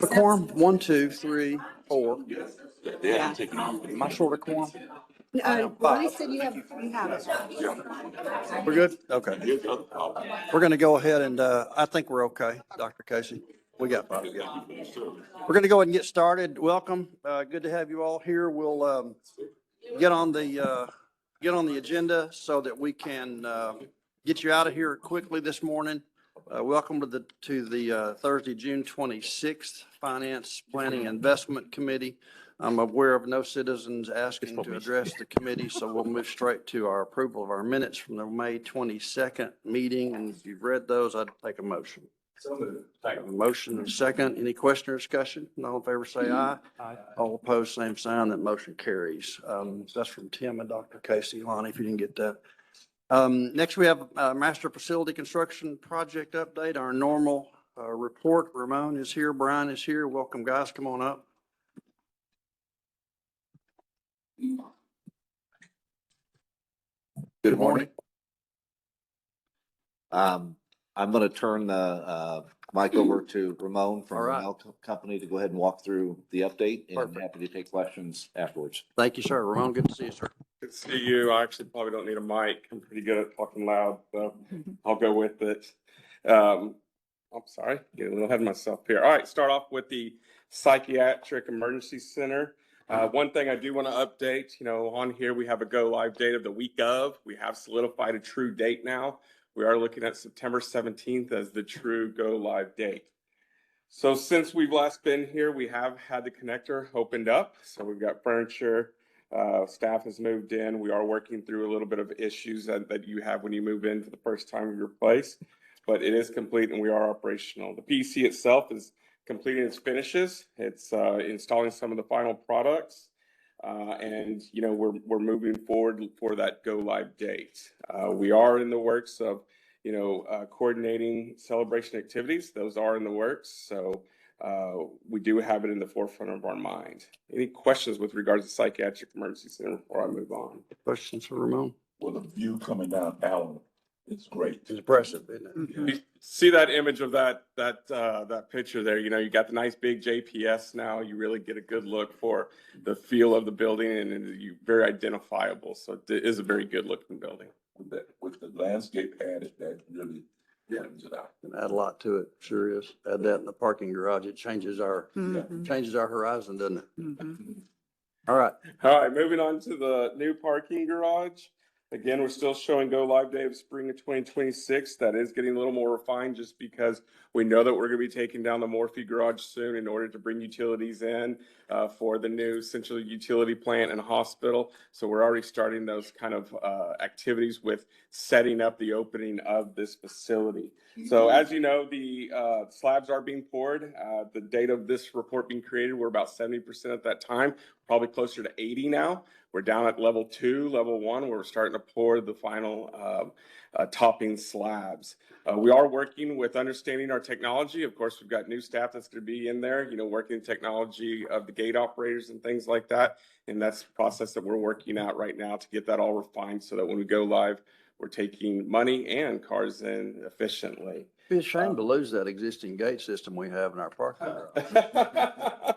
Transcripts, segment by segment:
A quorum, 1, 2, 3, 4. Yeah. Am I short of quorum? Bonnie said you have it. We're good? Okay. We're going to go ahead and, I think we're okay, Dr. Casey. We got 5. Yeah. We're going to go ahead and get started. Welcome. Good to have you all here. We'll get on the agenda so that we can get you out of here quickly this morning. Welcome to the Thursday, June 26th Finance Planning Investment Committee. I'm aware of no citizens asking to address the committee, so we'll move straight to our approval of our minutes from the May 22nd meeting. And if you've read those, I'd take a motion. So moved. A motion and a second. Any question or discussion? All in favor say aye. Aye. All opposed, same sign. That motion carries. That's from Tim and Dr. Casey. Lonnie, if you didn't get that. Next, we have master facility construction project update. Our normal report. Ramon is here. Brian is here. Welcome, guys. Come on up. Good morning. I'm going to turn the mic over to Ramon from All right. the Mail Company to go ahead and walk through the update, and Perfect. happy to take questions afterwards. Thank you, sir. Ramon, good to see you, sir. Good to see you. I actually probably don't need a mic. I'm pretty good at talking loud, so I'll go with it. I'm sorry, getting a little ahead of myself here. All right, start off with the Psychiatric Emergency Center. One thing I do want to update, on here we have a go live date of the week of. We have solidified a true date now. We are looking at September 17th as the true go live date. So since we've last been here, we have had the connector opened up. So we've got furniture, staff has moved in. We are working through a little bit of issues that you have when you move in for the first time of your place, but it is complete and we are operational. The PC itself is completing its finishes. It's installing some of the final products. And we're moving forward for that go live date. We are in the works of coordinating celebration activities. Those are in the works, so we do have it in the forefront of our mind. Any questions with regards to Psychiatric Emergency Center before I move on? Questions for Ramon? Well, the view coming down Allen is great. It's impressive, isn't it? You see that image of that picture there? You got the nice big JPS now. You really get a good look for the feel of the building, and it's very identifiable. So it is a very good looking building. With the landscape added, that really brings it out. Add a lot to it, sure is. Add that in the parking garage, it changes our horizon, doesn't it? All right. All right, moving on to the new parking garage. Again, we're still showing go live day of spring of 2026. That is getting a little more refined just because we know that we're going to be taking down the Morphe garage soon in order to bring utilities in for the new central utility plant and hospital. So we're already starting those kind of activities with setting up the opening of this facility. So as you know, the slabs are being poured. The date of this report being created, we're about 70% at that time, probably closer to 80 now. We're down at level 2, level 1, where we're starting to pour the final topping slabs. We are working with understanding our technology. Of course, we've got new staff that's going to be in there, working technology of the gate operators and things like that. And that's the process that we're working out right now to get that all refined so that when we go live, we're taking money and cars in efficiently. It'd be a shame to lose that existing gate system we have in our parking garage.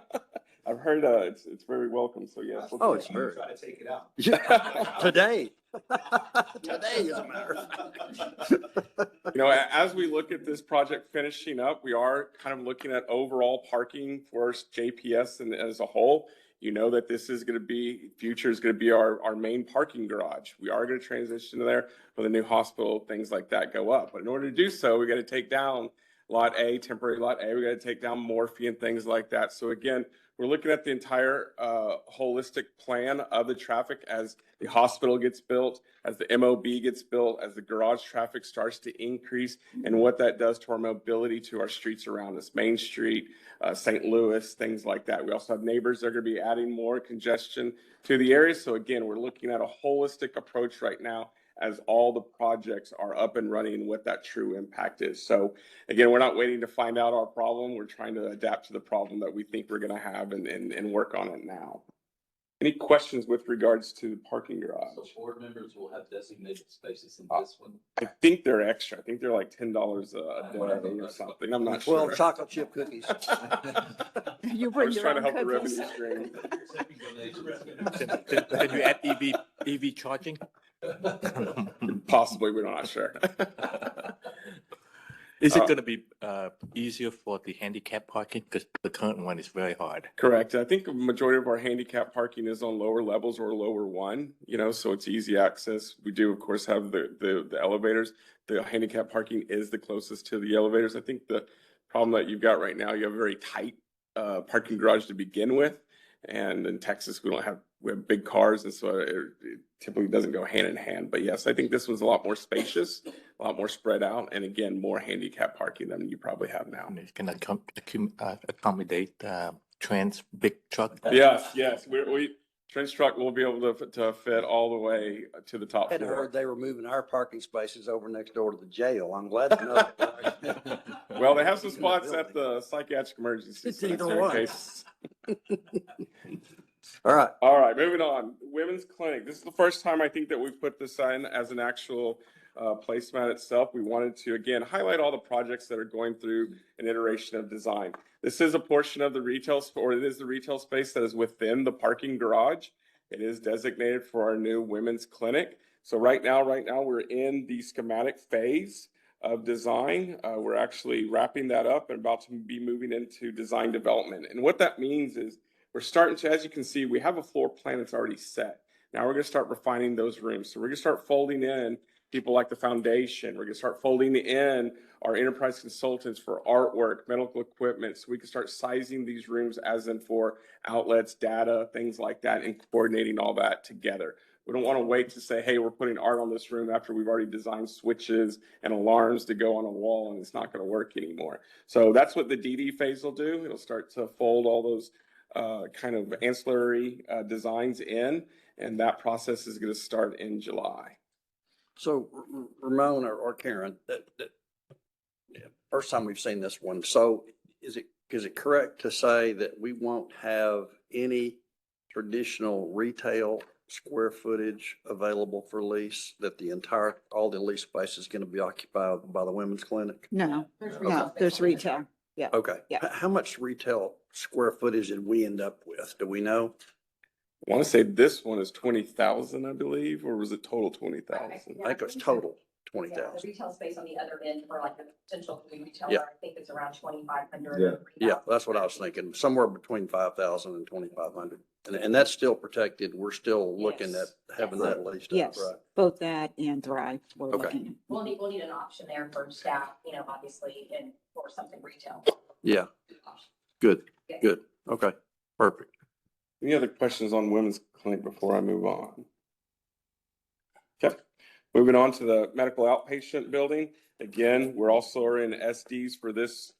I've heard it's very welcome. So yes. Oh, it's very. Try to take it out. Today. Today, as a matter of fact. As we look at this project finishing up, we are kind of looking at overall parking for JPS and as a whole. That this is going to be, future is going to be our main parking garage. We are going to transition to there when the new hospital, things like that go up. But in order to do so, we got to take down Lot A, temporary Lot A. We got to take down Morphe and things like that. So again, we're looking at the entire holistic plan of the traffic as the hospital gets built, as the MOB gets built, as the garage traffic starts to increase, and what that does to our mobility to our streets around us, Main Street, St. Louis, things like that. We also have neighbors that are going to be adding more congestion to the area. So again, we're looking at a holistic approach right now as all the projects are up and running and what that true impact is. So again, we're not waiting to find out our problem. We're trying to adapt to the problem that we think we're going to have and work on it now. Any questions with regards to the parking garage? So board members will have designated spaces in this one. I think they're extra. I think they're like $10 a day or something. I'm not Well, sure. chocolate chip cookies. You I bring was your trying to own help the cookies. revenue stream. Accepting donations. Can you add EV charging? Possibly, we're not sure. Is it gonna be easier for the handicap parking? Because the current one is very hard. Correct. I think a majority of our handicap parking is on lower levels or lower one, so it's easy access. We do, of course, have the elevators. The handicap parking is the closest to the elevators. I think the problem that you've got right now, you have a very tight parking garage to begin with. And in Texas, we have big cars, and so it typically doesn't go hand in hand. But yes, I think this was a lot more spacious, a lot more spread out, and again, more handicap parking than you probably have now. And it can accommodate trans big truck. Yes, we trench truck will be able to fit all the way to the top Had floor. heard they were moving our parking spaces over next door to the jail. I'm glad to know. Well, they have some spots at the psychiatric emergency. It's center either in one. case- All right. All right, moving on. Women's clinic. This is the first time I think that we've put this in as an actual placemat itself. We wanted to, again, highlight all the projects that are going through an iteration of design. This is a portion of the retail, or it is the retail space that is within the parking garage. It is designated for our new women's clinic. So right now we're in the schematic phase of design. We're actually wrapping that up and about to be moving into design development. And what that means is we're starting to, as you can see, we have a floor plan that's already set. Now we're going to start refining those rooms. So we're going to start folding in people like the foundation. We're going to start folding in our enterprise consultants for artwork, medical equipment, so we can start sizing these rooms as in for outlets, data, things like that, and coordinating all that together. We don't want to wait to say, hey, we're putting art on this room after we've already designed switches and alarms to go on a wall and it's not going to work anymore. So that's what the DD phase will do. It'll start to fold all those kind of ancillary designs in, and that process is going to start in July. So Ramon or Karen, first time we've seen this one. So is it correct to say that we won't have any traditional retail square footage available for lease, that all the lease space is going to be occupied by the women's clinic? No, there's retail. Okay. Yeah. How much retail square footage did we end up with? Do we know? I want to say this one is 20,000, I believe, or was it total 20,000? I think it's total The 20,000. retail space on the other end for like a potential food retailer, Yeah. I think it's around 2,500. Yeah. Yeah, that's what I was thinking, somewhere between 5,000 and 2,500. And that's still protected. We're still looking at Yes. having that leased up, Yes, right? both that and Thrive. We're Okay. looking at. We'll need an option there for staff, obviously, and for something retail. Yeah, good, Yeah. good. Okay, perfect. Any other questions on women's clinic before I move on? Okay, moving on to the medical outpatient building. Again, we're also in SDs for this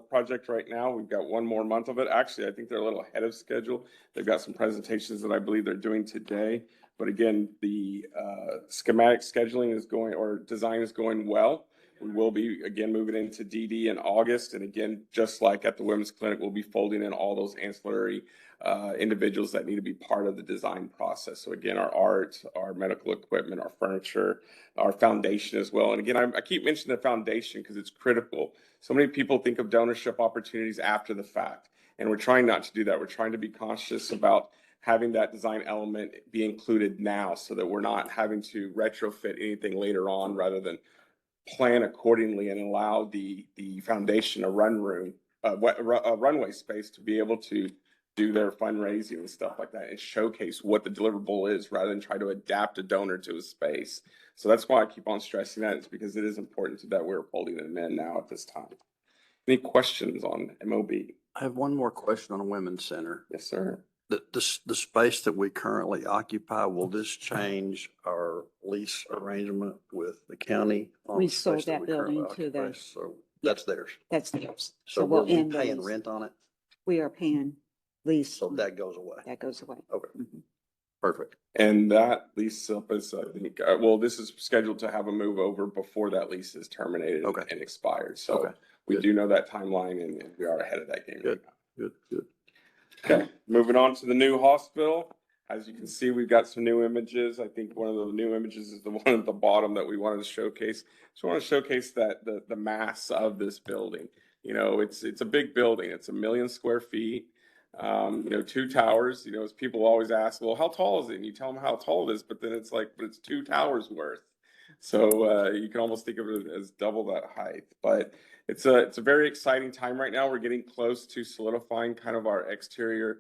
project right now. We've got one more month of it. Actually, I think they're a little ahead of schedule. They've got some presentations that I believe they're doing today. But again, the schematic scheduling is going, or design is going well. We will be, again, moving into DD in August. And again, just like at the women's clinic, we'll be folding in all those ancillary individuals that need to be part of the design process. So again, our art, our medical equipment, our furniture, our foundation as well. And again, I keep mentioning the foundation because it's critical. So many people think of donorship opportunities after the fact, and we're trying not to do that. We're trying to be conscious about having that design element be included now so that we're not having to retrofit anything later on, rather than plan accordingly and allow the foundation a runway space to be able to do their fundraising and stuff like that and showcase what the deliverable is, rather than try to adapt a donor to a space. So that's why I keep on stressing that. It's because it is important that we're folding them in now at this time. Any questions on MOB? I have one more question on the Women's Center. Yes, sir. The space that we currently occupy, will this change our lease arrangement with the county? on We the space sold that we currently building to the- occupy? So that's theirs. That's theirs. So we'll we'll be end the paying lease. rent on it? We are paying lease. So that goes away. That goes away. Okay, Mhm. perfect. And that lease up is, I think, this is scheduled to have a move over before that lease is terminated Okay. and expired. So Okay, we good. do know that timeline, and we are ahead of that game. Good. Good, good. Okay, moving on to the new hospital. As you can see, we've got some new images. I think one of the new images is the one at the bottom that we wanted to showcase. So I want to showcase that the mass of this building. You know, it's a big building. It's 1 million square feet. You know, 2 towers. You know, as people always ask, well, how tall is it? And you tell them how tall it is, but then it's like, but it's 2 towers worth. So you can almost think of it as double that height. But it's a very exciting time right now. We're getting close to solidifying kind of our exterior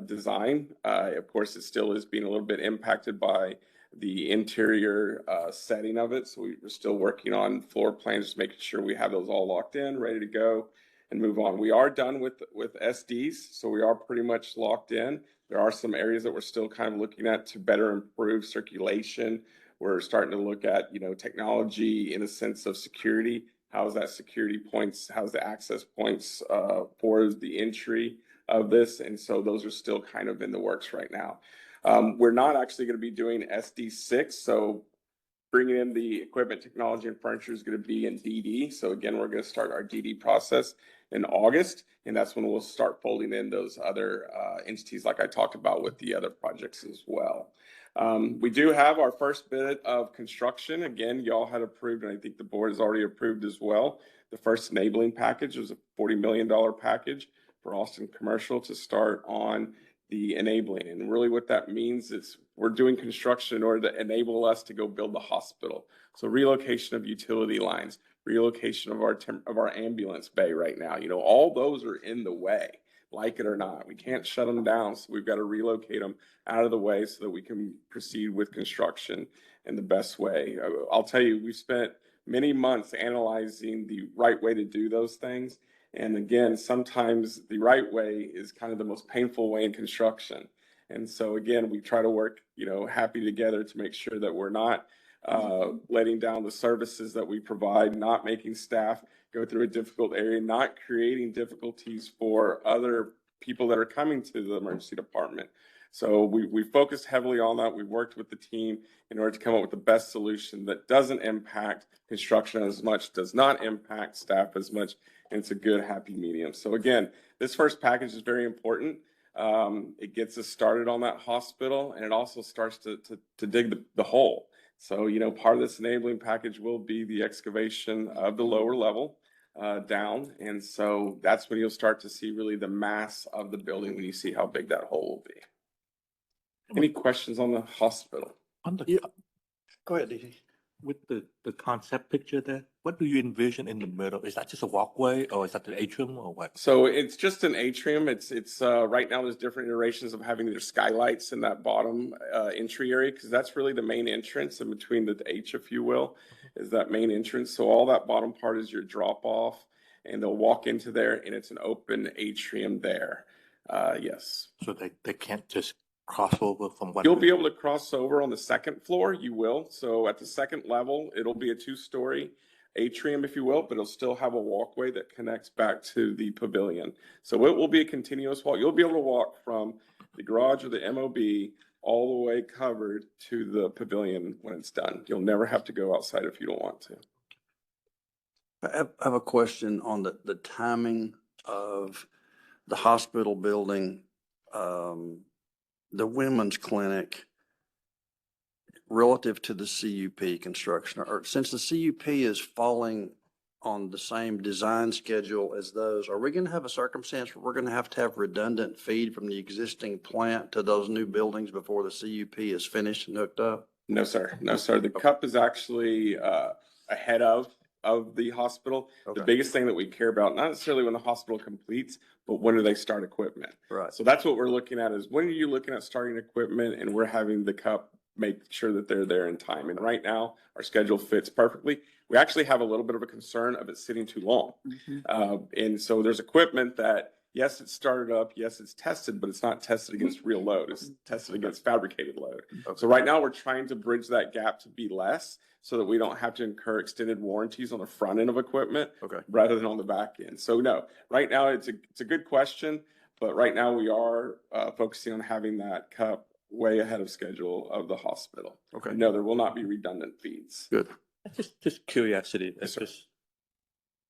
design. Of course, it still is being a little bit impacted by the interior setting of it. So we're still working on floor plans, just making sure we have those all locked in, ready to go and move on. We are done with SDs, so we are pretty much locked in. There are some areas that we're still kind of looking at to better improve circulation. We're starting to look at, you know, technology in a sense of security. How's that security points? How's the access points for the entry of this? And so those are still kind of in the works right now. We're not actually going to be doing SD6, so bringing in the equipment, technology, and furniture is going to be in DD. So again, we're going to start our DD process in August, and that's when we'll start folding in those other entities like I talked about with the other projects as well. We do have our first bit of construction. Again, y'all had approved, and I think the board has already approved as well. The first enabling package was a $40 million package for Austin Commercial to start on the enabling. And really what that means is we're doing construction in order to enable us to go build the hospital. So relocation of utility lines, relocation of our ambulance bay right now, you know, all those are in the way, like it or not. We can't shut them down, so we've got to relocate them out of the way so that we can proceed with construction in the best way. I'll tell you, we spent many months analyzing the right way to do those things. And again, sometimes the right way is kind of the most painful way in construction. And so again, we try to work, you know, happy together to make sure that we're not letting down the services that we provide, not making staff go through a difficult area, not creating difficulties for other people that are coming to the emergency department. So we focused heavily on that. We worked with the team in order to come up with the best solution that doesn't impact construction as much, does not impact staff as much, and it's a good, happy medium. So again, this first package is very important. It gets us started on that hospital, and it also starts to dig the hole. So, you know, part of this enabling package will be the excavation of the lower level down. And so that's when you'll start to see really the mass of the building when you see how big that hole will be. Any questions on the hospital? On the, Yeah. Go ahead, DT. with the concept picture there, what do you envision in the middle? Is that just a walkway or is that the atrium or what? So it's just an atrium. It's right now there's different iterations of having their skylights in that bottom entry area, because that's really the main entrance in between the H, if you will, is that main entrance. So all that bottom part is your drop off, and they'll walk into there, and it's an open atrium there. Yes. So they can't just cross over from one. You'll be able to cross over on the second floor, you will. So at the second level, it'll be a 2-story atrium, if you will, but it'll still have a walkway that connects back to the pavilion. So it will be a continuous walk. You'll be able to walk from the garage or the MOB all the way covered to the pavilion when it's done. You'll never have to go outside if you don't want to. I have a question on the timing of the hospital building, the women's clinic relative to the CUP construction, or since the CUP is falling on the same design schedule as those, are we going to have a circumstance where we're going to have redundant feed from the existing plant to those new buildings before the CUP is finished and hooked up? No, sir. No, sir. The cup is actually ahead of the hospital. Okay. The biggest thing that we care about, not necessarily when the hospital completes, but when do they start equipment? Right. So that's what we're looking at, is when are you looking at starting equipment, and we're having the cup make sure that they're there in time. And right now our schedule fits perfectly. We actually have a little bit of a concern of it sitting too long. And so there's equipment that, yes, it's started up, yes, it's tested, but it's not tested against real load. It's tested against fabricated load. Okay. So right now we're trying to bridge that gap to be less, so that we don't have to incur extended warranties on the front end of equipment, Okay. rather than on the back end. So no, right now it's a good question, but right now we are focusing on having that cup way ahead of schedule of the hospital. Okay. No, there will not be redundant feeds. Good. Just curiosity. Yes, sir.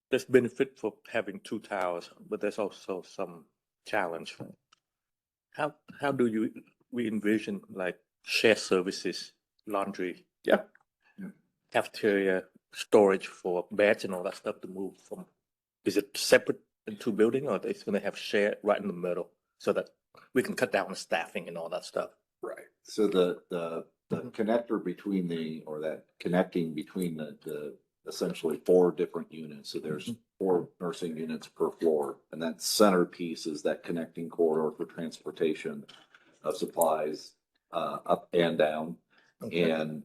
There's benefit for having 2 towers, but there's also some challenge. How do you we envision like shared services, laundry. Yeah. Cafeteria, storage for beds and all that stuff to move from, is it separate in two buildings or it's gonna have shared right in the middle so that we can cut down on staffing and all that stuff? Right. So the connector between or that connecting between the essentially four different units. So there's 4 nursing units per floor. And that centerpiece is that connecting corridor for transportation of supplies, up and down. Okay. And,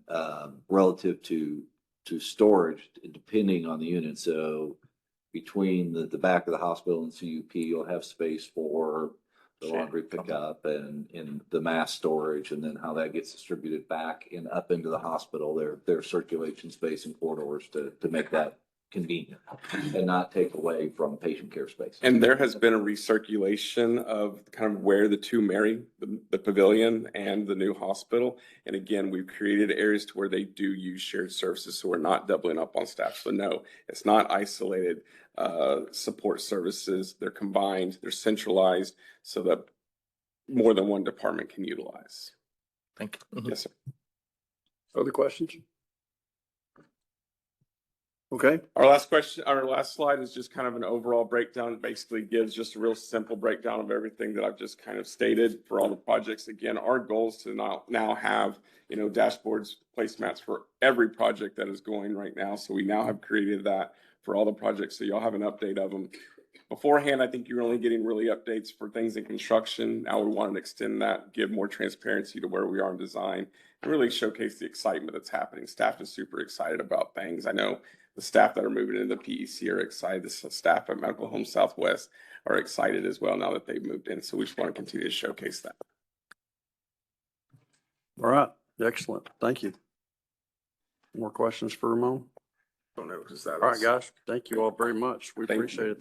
relative to storage, depending on the unit. So between the back of the hospital and CUP, you'll have space for the Sure. laundry pickup and the mass storage, and then how that gets distributed back and up into the hospital. Their circulation space and corridors to make that convenient and not take away from patient care space. And there has been a recirculation of kind of where the two marry, the pavilion and the new hospital. And again, we've created areas to where they do use shared services, so we're not doubling up on staff. So no, it's not isolated support services. They're combined, they're centralized so that more than one department can utilize. Thank you. Yes, sir. Other questions? Okay, Our last question, our last slide is just kind of an overall breakdown. It basically gives just a real simple breakdown of everything that I've just kind of stated for all the projects. Again, our goal is to now have, dashboards, placemats for every project that is going right now. So we now have created that for all the projects. So you'll have an update of them. Beforehand, I think you're only getting really updates for things in construction. Now we want to extend that, give more transparency to where we are in design, and really showcase the excitement that's happening. Staff is super excited about things. I know the staff that are moving into the PEC are excited. The staff at Medical Home Southwest are excited as well now that they've moved in. So we just want to continue to showcase that. all right, excellent, thank you. More questions for Ramon? Don't know who's that. All right, guys, thank you all very much. We Thank you. appreciate it.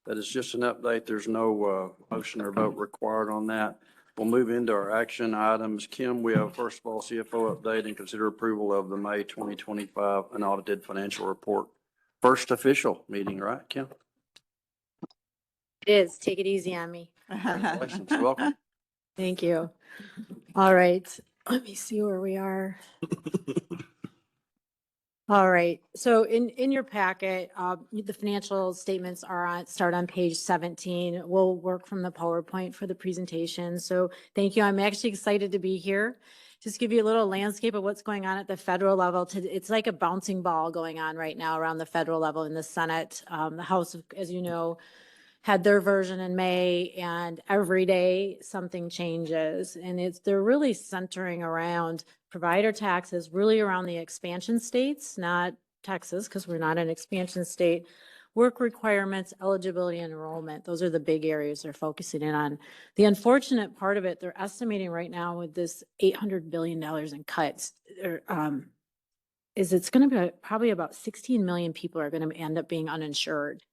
That is just an update. There's no motion or vote required on that. We'll move into our action items. Kim, we have first of all CFO update and consider approval of the May 2025 unaudited financial report. First official meeting, right, Kim? It is. Take it easy on me. Congratulations. Welcome. Thank you. All right. Let me see where we are. All right. So in your packet, the financial statements start on page 17. We'll work from the PowerPoint for the presentation. So thank you. I'm actually excited to be here. Just give you a little landscape of what's going on at the federal level. It's like a bouncing ball going on right now around the federal level in the Senate. The House, as you know, had their version in May, and every day something changes. And they're really centering around provider taxes, really around the expansion states, not Texas, because we're not an expansion state. Work requirements, eligibility, and enrollment. Those are the big areas they're focusing in on. The unfortunate part of it, they're estimating right now with this $800 billion in cuts, is it's going to be probably about 16 million people are going to end up being uninsured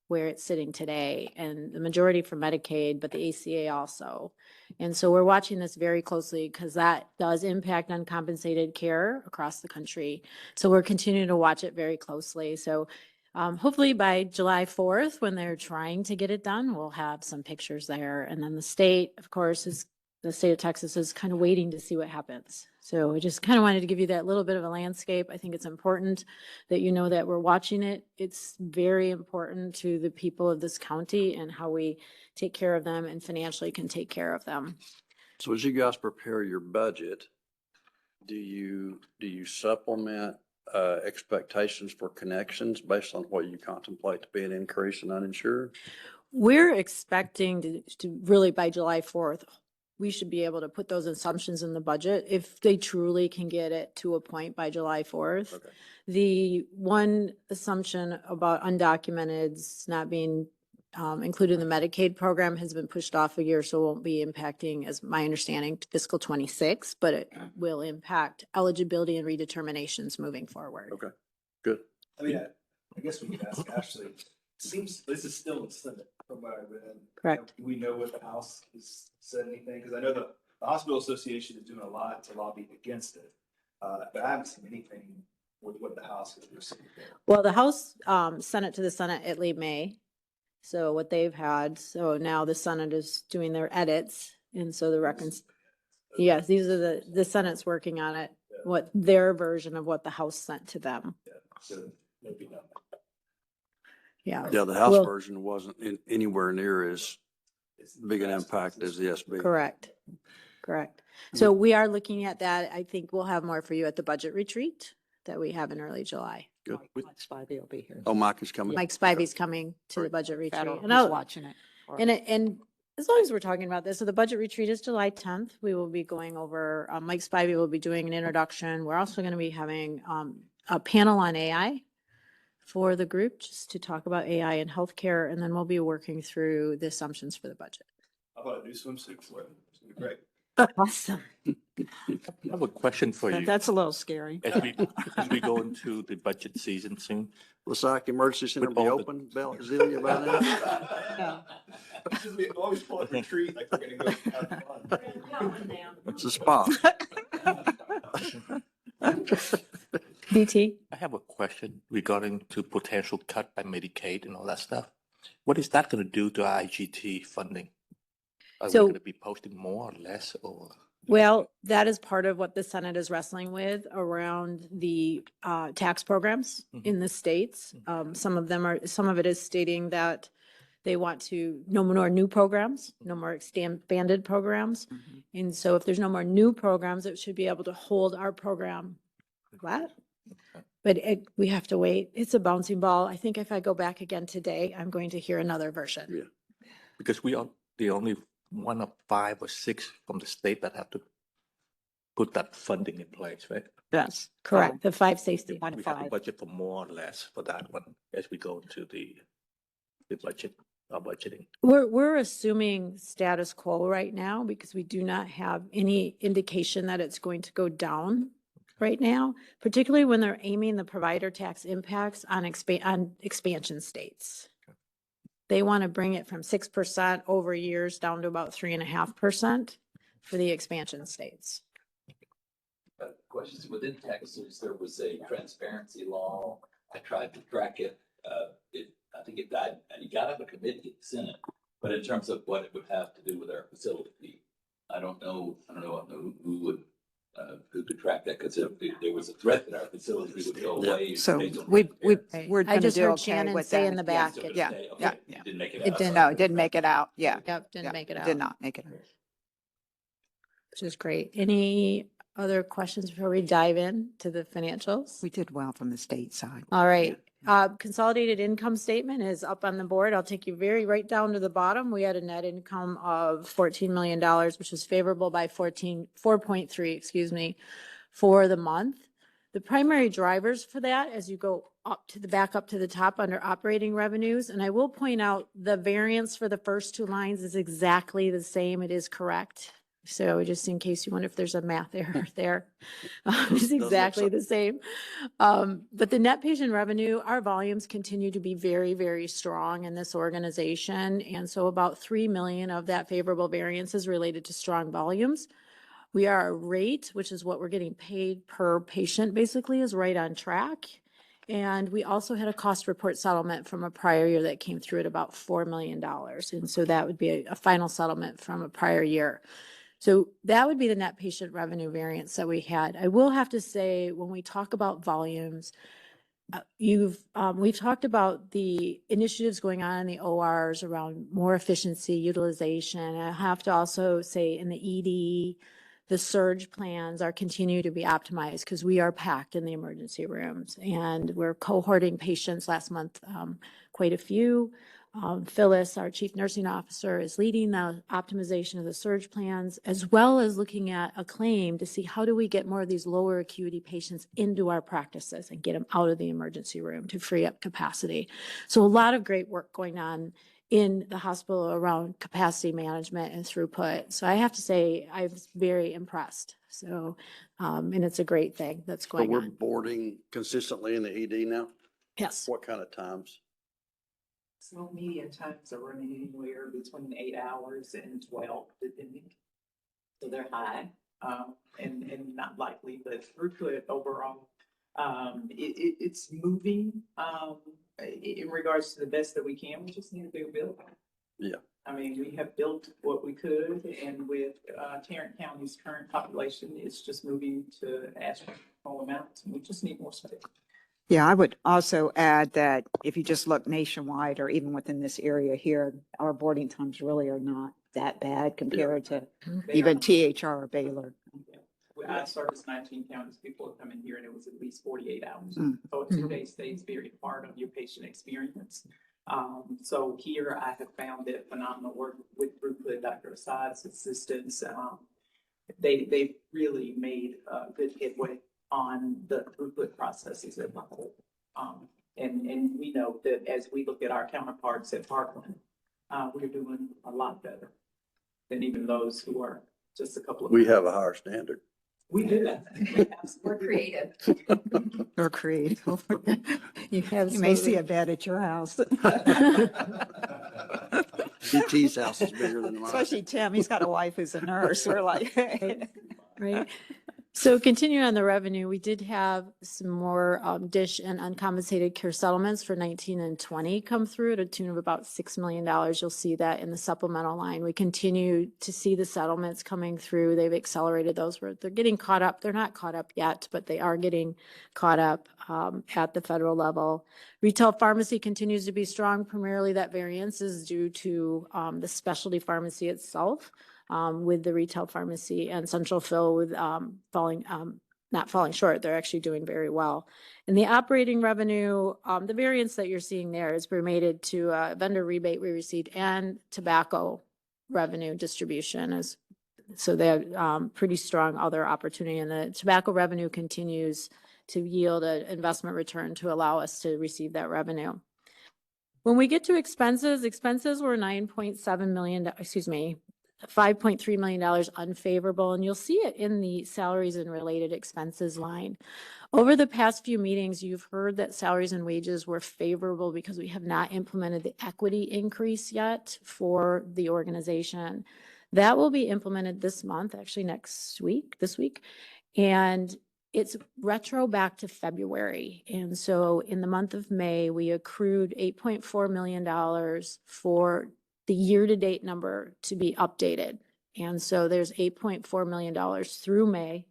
where it's sitting today, and the majority for Medicaid, but the ACA also. And so we're watching this very closely because that does impact uncompensated care across the country. So we're continuing to watch it very closely. So hopefully by July 4th, when they're trying to get it done, we'll have some pictures there. And then the state, of course, the state of Texas is kind of waiting to see what happens. So I just kind of wanted to give you that little bit of a landscape. I think it's important that you know that we're watching it. It's very important to the people of this county and how we take care of them and financially can take care of them. So as you guys prepare your budget, do you supplement expectations for connections based on what you contemplate to be an increase in uninsured? We're expecting to really by July 4th, we should be able to put those assumptions in the budget if they truly can get it to a point by July 4th. Okay. The one assumption about undocumented not being included in the Medicaid program has been pushed off a year, so it won't be impacting, as my understanding, fiscal 26, but it will impact eligibility and redeterminations moving forward. Okay, good. I mean, I guess we could ask Ashley, seems this is still in the Senate from what I read. Correct. Do we know what the House has said anything? Because I know the Hospital Association is doing a lot to lobby against it. But I haven't seen anything with what the House has received. Well, the House sent it to the Senate at late May. So what they've had, so now the Senate is doing their edits And so yes, these are the Senate's working on it, what their version of what the House sent to them. So maybe not. Yeah. Yeah, the House Well- version wasn't anywhere near as big an impact as the SB. Correct. So we are looking at that. I think we'll have more for you at the budget retreat that we have in early July. Good. Mike Spivey will be here. Oh, Mike is coming. Mike Spivey's coming to the budget retreat. Federal, And he's I'll- watching it. And as long as we're talking about this, so the budget retreat is July 10th. We will be going over, Mike Spivey will be doing an introduction. We're also going to be having a panel on AI for the group, just to talk about AI in healthcare. And then we'll be working through the assumptions for the budget. How about a new swimsuit for it? It's gonna be great. Awesome. I have a question for you. That's a little scary. As we go into the budget season soon, Lasaki Emergency Center With be all the- open, Zelia, by now? No. It's just we always pull a retreat, like we're gonna go have fun. It's a spa. BT? I have a question regarding to potential cut by Medicaid and all that stuff. What is that going to do to our IGT funding? Are we So- going to be posting more or less or? Well, that is part of what the Senate is wrestling with around the tax programs in the states. Some of it is stating that they want no more new programs, no more expanded programs. And so if there's no more new programs, it should be able to hold our program flat. But we have to wait. It's a bouncing ball. I think if I go back again today, I'm going to hear another version. Yeah. Because we are the only one of 5 or 6 from the state that have to put that funding in place, right? Yes. Correct, the 5 safety. One We have to five. budget for more or less for that one as we go into the budget, our budgeting. We're assuming status quo right now because we do not have any indication that it's going to go down right now, particularly when they're aiming the provider tax impacts on expansion states. They want to bring it from 6% over years down to about 3.5% for the expansion states. Questions within Texas, there was a transparency law. I tried to track it. I think it died, and it got up a committee in the Senate. But in terms of what it would have to do with our facility, I don't know who could track that, because if there was a threat that our facility would go Yeah. away. So based on we're I gonna just do heard okay Shannon with say that. in the Yeah. back. So it'll Yeah, stay, okay, yeah, it yeah. Didn't make it It out. didn't. No, it didn't make it out. Yeah. Yep, didn't Yeah, make it out. Did not make it out. Which is great. Any other questions before we dive in to the financials? We did well from the state side. All right. Consolidated income statement is up on the board. I'll take you right down to the bottom. We had a net income of $14 million, which was favorable by 4.3, for the month. The primary drivers for that, as you go back up to the top under operating revenues, and I will point out the variance for the first 2 lines is exactly the same. It is correct. So just in case you wonder if there's a math error there, it's look exactly so. the same. But the net patient revenue, our volumes continue to be very, very strong in this organization. And so about 3 million of that favorable variance is related to strong volumes. Our rate, which is what we're getting paid per patient, basically is right on track. And we also had a cost report settlement from a prior year that came through at about $4 million. And so that would be a final settlement from a prior year. So that would be the net patient revenue variance that we had. I will have to say, when we talk about volumes, we've talked about the initiatives going on in the ORs around more efficiency, utilization. I have to also say in the ED, the surge plans are continue to be optimized because we are packed in the emergency rooms, and we're cohorting patients last month, quite a few. Phyllis, our chief nursing officer, is leading the optimization of the surge plans, as well as looking at a claim to see how do we get more of these lower acuity patients into our practices and get them out of the emergency room to free up capacity. So a lot of great work going on in the hospital around capacity management and throughput. So I have to say, I was very impressed. So, and it's a great thing that's So going we're on. boarding consistently in the ED now? Yes. What kind of times? So median times are running anywhere between 8 hours and 12, depending. So they're high, and not likely, but throughput overall, it's moving, in regards to the best that we can. We just need to do a build. Yeah. I mean, we have built what we could, and with Tarrant County's current population, it's just moving to astronomical amounts, and we just need more space. Yeah, I would also add that if you just look nationwide or even within this area here, our boarding times really are not that bad compared to They even are- THR or Baylor. I serviced 19 counties, people are coming here and it was at least 48 hours. Mm. So a 2-day stay is very hard on your patient experience. So here I have found that phenomenal work with throughput, Dr. Asad's assistance. They've really made good headway on the throughput processes at the whole. And we know that as we look at our counterparts at Parkland, we're doing a lot better than even those who are just a couple of. We have a higher standard. We do. We're creative. Or creative. You Absolutely. may see a bed at your house. DT's house is bigger than mine. Especially Tim, he's got a wife who's a nurse. We're like. Right. So continuing on the revenue, we did have some more dish and uncompensated care settlements for 19 and 20 come through to a tune of about $6 million. You'll see that in the supplemental line. We continue to see the settlements coming through. They've accelerated those where they're getting caught up. They're not caught up yet, but they are getting caught up at the federal level. Retail pharmacy continues to be strong. Primarily that variance is due to the specialty pharmacy itself. With the retail pharmacy and central fill with not falling short, they're actually doing very well. In the operating revenue, the variance that you're seeing there is related to a vendor rebate we received and tobacco revenue distribution. So they have pretty strong other opportunity, and the tobacco revenue continues to yield an investment return to allow us to receive that revenue. When we get to expenses were $9.7 million, $5.3 million unfavorable, and you'll see it in the salaries and related expenses line. Over the past few meetings, you've heard that salaries and wages were favorable because we have not implemented the equity increase yet for the organization. That will be implemented this month, actually this week, and it's retro back to February. And so in the month of May, we accrued $8.4 million for the year-to-date number to be updated. And so there's $8.4 million through May,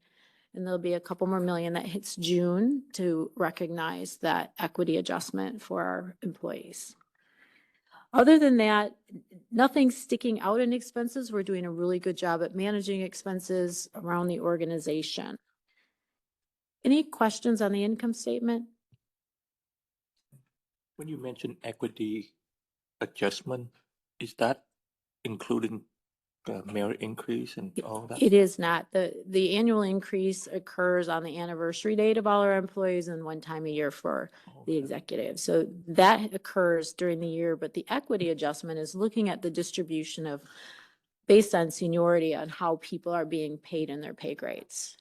and there'll be a couple more million that hits June to recognize that equity adjustment for our employees. Other than that, nothing's sticking out in expenses. We're doing a really good job at managing expenses around the organization. Any questions on the income statement? When you mention equity adjustment, is that including merit increase and all that? It is not. The annual increase occurs on the anniversary date of all our employees and one time a year for the executive. So that occurs during the year, but the equity adjustment is looking at the distribution of based on seniority on how people are being paid in their pay grades.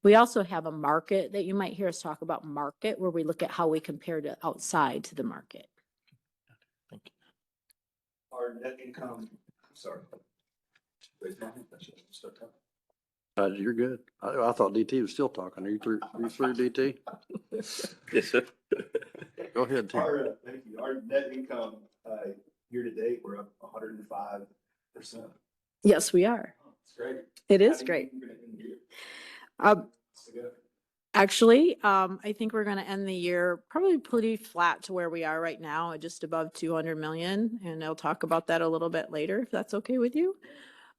We also have a market that you might hear us talk about market, where we look at how we compare to outside to the market. Thank you. Our net income, sorry. Raise my hand, I should start talking. You're good. I thought DT was still talking. Are you through DT? Yes, sir. Go ahead, Tim. Thank you. Our net income, year to date, we're up 105%. Yes, we are. It's great. It is great. Actually, I think we're going to end the year probably pretty flat to where we are right now at just above 200 million. And I'll talk about that a little bit later, if that's okay with you.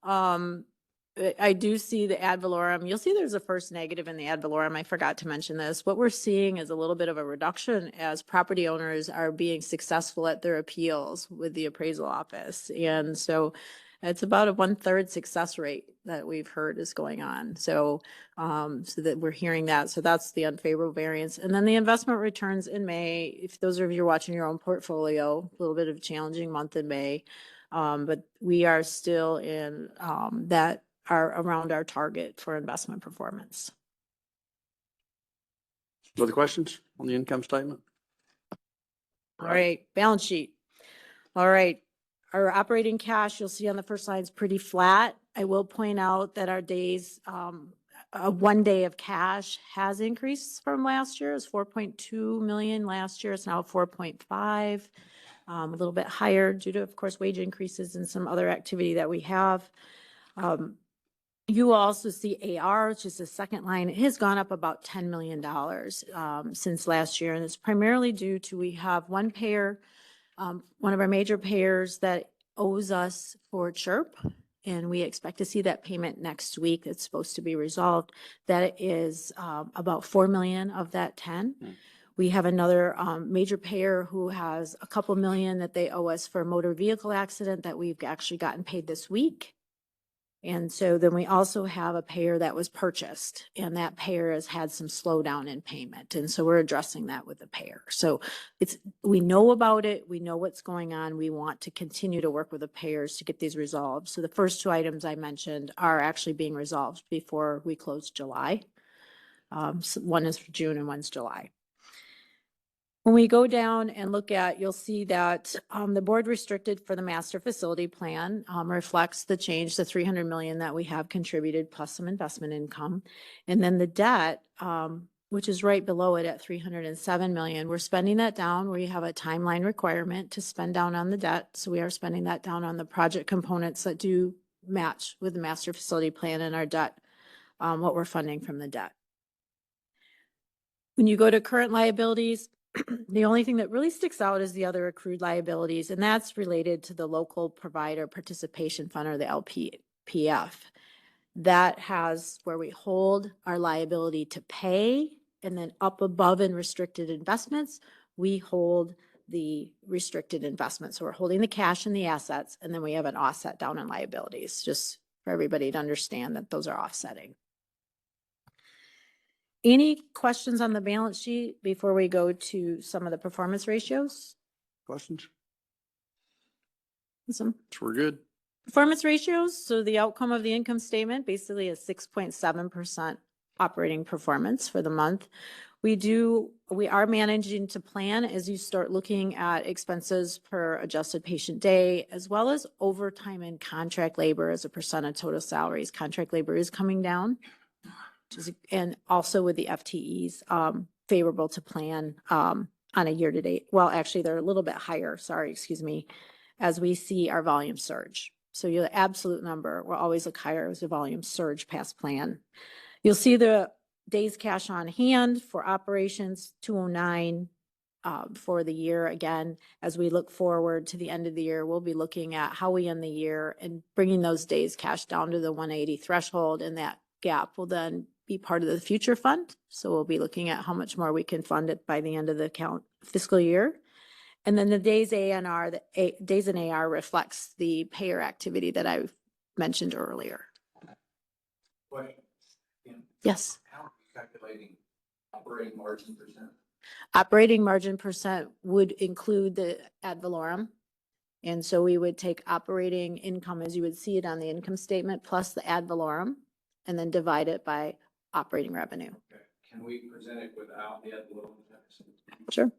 I do see the ad valorem. You'll see there's a first negative in the ad valorem. I forgot to mention this. What we're seeing is a little bit of a reduction as property owners are being successful at their appeals with the appraisal office. And so it's about a 1/3 success rate that we've heard is going on. So, so that we're hearing that. So that's the unfavorable variance. And then the investment returns in May, if those of you are watching your own portfolio, a little bit of a challenging month in May. But we are still in that are around our target for investment performance. Other questions on the income statement? All right, balance sheet. All right, our operating cash, you'll see on the first line is pretty flat. I will point out that our days, 1 day of cash has increased from last year. It was 4.2 million last year. It's now 4.5. a little bit higher due to, of course, wage increases and some other activity that we have. You will also see AR, which is the second line. It has gone up about $10 million since last year. And it's primarily due to, we have one payer, one of our major payers that owes us for CHIRP. And we expect to see that payment next week. It's supposed to be resolved. That is about 4 million of that 10. We have another major payer who has a couple million that they owe us for a motor vehicle accident that we've actually gotten paid this week. And so then we also have a payer that was purchased, and that payer has had some slowdown in payment. And so we're addressing that with the payer. So we know about it. We know what's going on. We want to continue to work with the payers to get these resolved. So the first two items I mentioned are actually being resolved before we close July. So one is for June and one's July. When we go down and look at, you'll see that the board restricted for the master facility plan reflects the change, the 300 million that we have contributed plus some investment income. And then the debt, which is right below it at 307 million, we're spending that down. We have a timeline requirement to spend down on the debt. So we are spending that down on the project components that do match with the master facility plan and our debt, what we're funding from the debt. When you go to current liabilities, the only thing that really sticks out is the other accrued liabilities, and that's related to the local provider participation fund, or the LPPF. That has where we hold our liability to pay, and then up above in restricted investments, we hold the restricted investments. So we're holding the cash and the assets, and then we have an offset down in liabilities, just for everybody to understand that those are offsetting. Any questions on the balance sheet before we go to some of the performance ratios? Questions? Some We're good. performance ratios. So the outcome of the income statement basically is 6.7% operating performance for the month. We are managing to plan as you start looking at expenses per adjusted patient day, as well as overtime and contract labor as a percent of total salaries. Contract labor is coming down. And also with the FTEs, favorable to plan on a year-to-date. Well, actually, they're a little bit higher, as we see our volume surge. So your absolute number will always look higher as the volume surge past plan. You'll see the days cash on hand for operations, 209 for the year. Again, as we look forward to the end of the year, we'll be looking at how we end the year and bringing those days cash down to the 180 threshold, and that gap will then be part of the future fund. So we'll be looking at how much more we can fund it by the end of the fiscal year. And then the days ANR, days in AR reflects the payer activity that I mentioned earlier. Question. Yes. How are you calculating operating margin percent? Operating margin percent would include the ad valorem. And so we would take operating income as you would see it on the income statement plus the ad valorem, and then divide it by operating revenue. Okay. Can we present it without the ad valorem? Sure.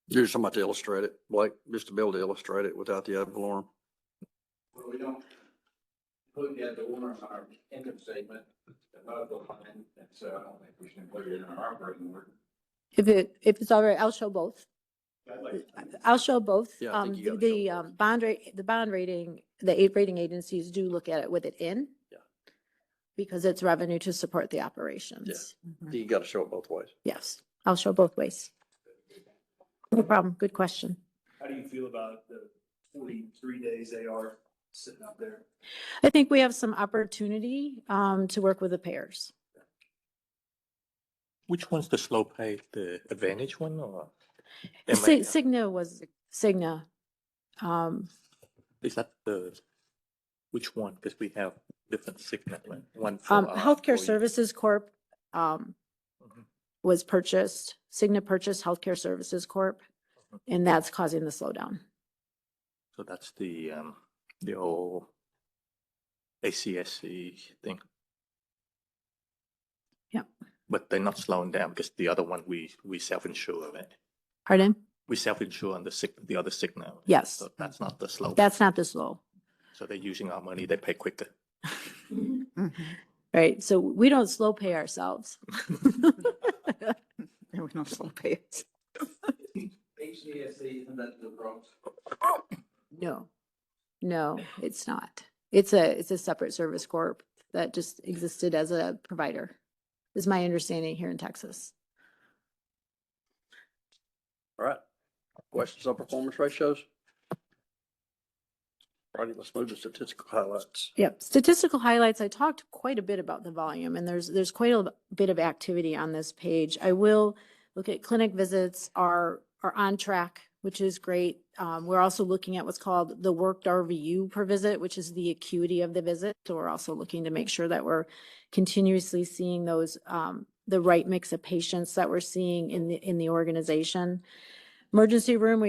You're just talking about to illustrate it, Blake, just to be able to illustrate it without the ad valorem. Well, we don't put the ad valorem on our income statement above the line, and so I don't think we should include it in our operating margin. If it's all right, I'll show both. I'll show both. Yeah, I think you gotta The show both. bond rating, the 8 rating agencies do look at it with it in. Yeah. Because it's revenue to support the operations. You got to show it both ways. Yes, I'll show both ways. No problem. Good question. How do you feel about the 43 days AR sitting up there? I think we have some opportunity to work with the payers. Which one's the slow pay? The Advantage one or? Cigna was Cigna. Is that which one? Because we have different Cigna, one for our Healthcare employees. Services Corp. Was purchased. Cigna purchased Healthcare Services Corp. And that's causing the slowdown. So that's the old ACSC thing. Yeah. But they're not slowing down because the other one we self-insure, right? Pardon? We self-insure on the other Cigna. Yes. So that's not the slow. That's not the slow. So they're using our money, they pay quicker. Right. So we don't slow pay ourselves. There were no slow pays. HDSC, isn't that the Bronx? No, no, it's not. It's a separate service corp that just existed as a provider, is my understanding here in Texas. All right. Questions on performance ratios? All right, let's move to statistical highlights. Yep, statistical highlights. I talked quite a bit about the volume, and there's quite a bit of activity on this page. I will look at clinic visits are on track, which is great. We're also looking at what's called the worked RVU per visit, which is the acuity of the visit. So we're also looking to make sure that we're continuously seeing those the right mix of patients that we're seeing in the organization. Emergency room,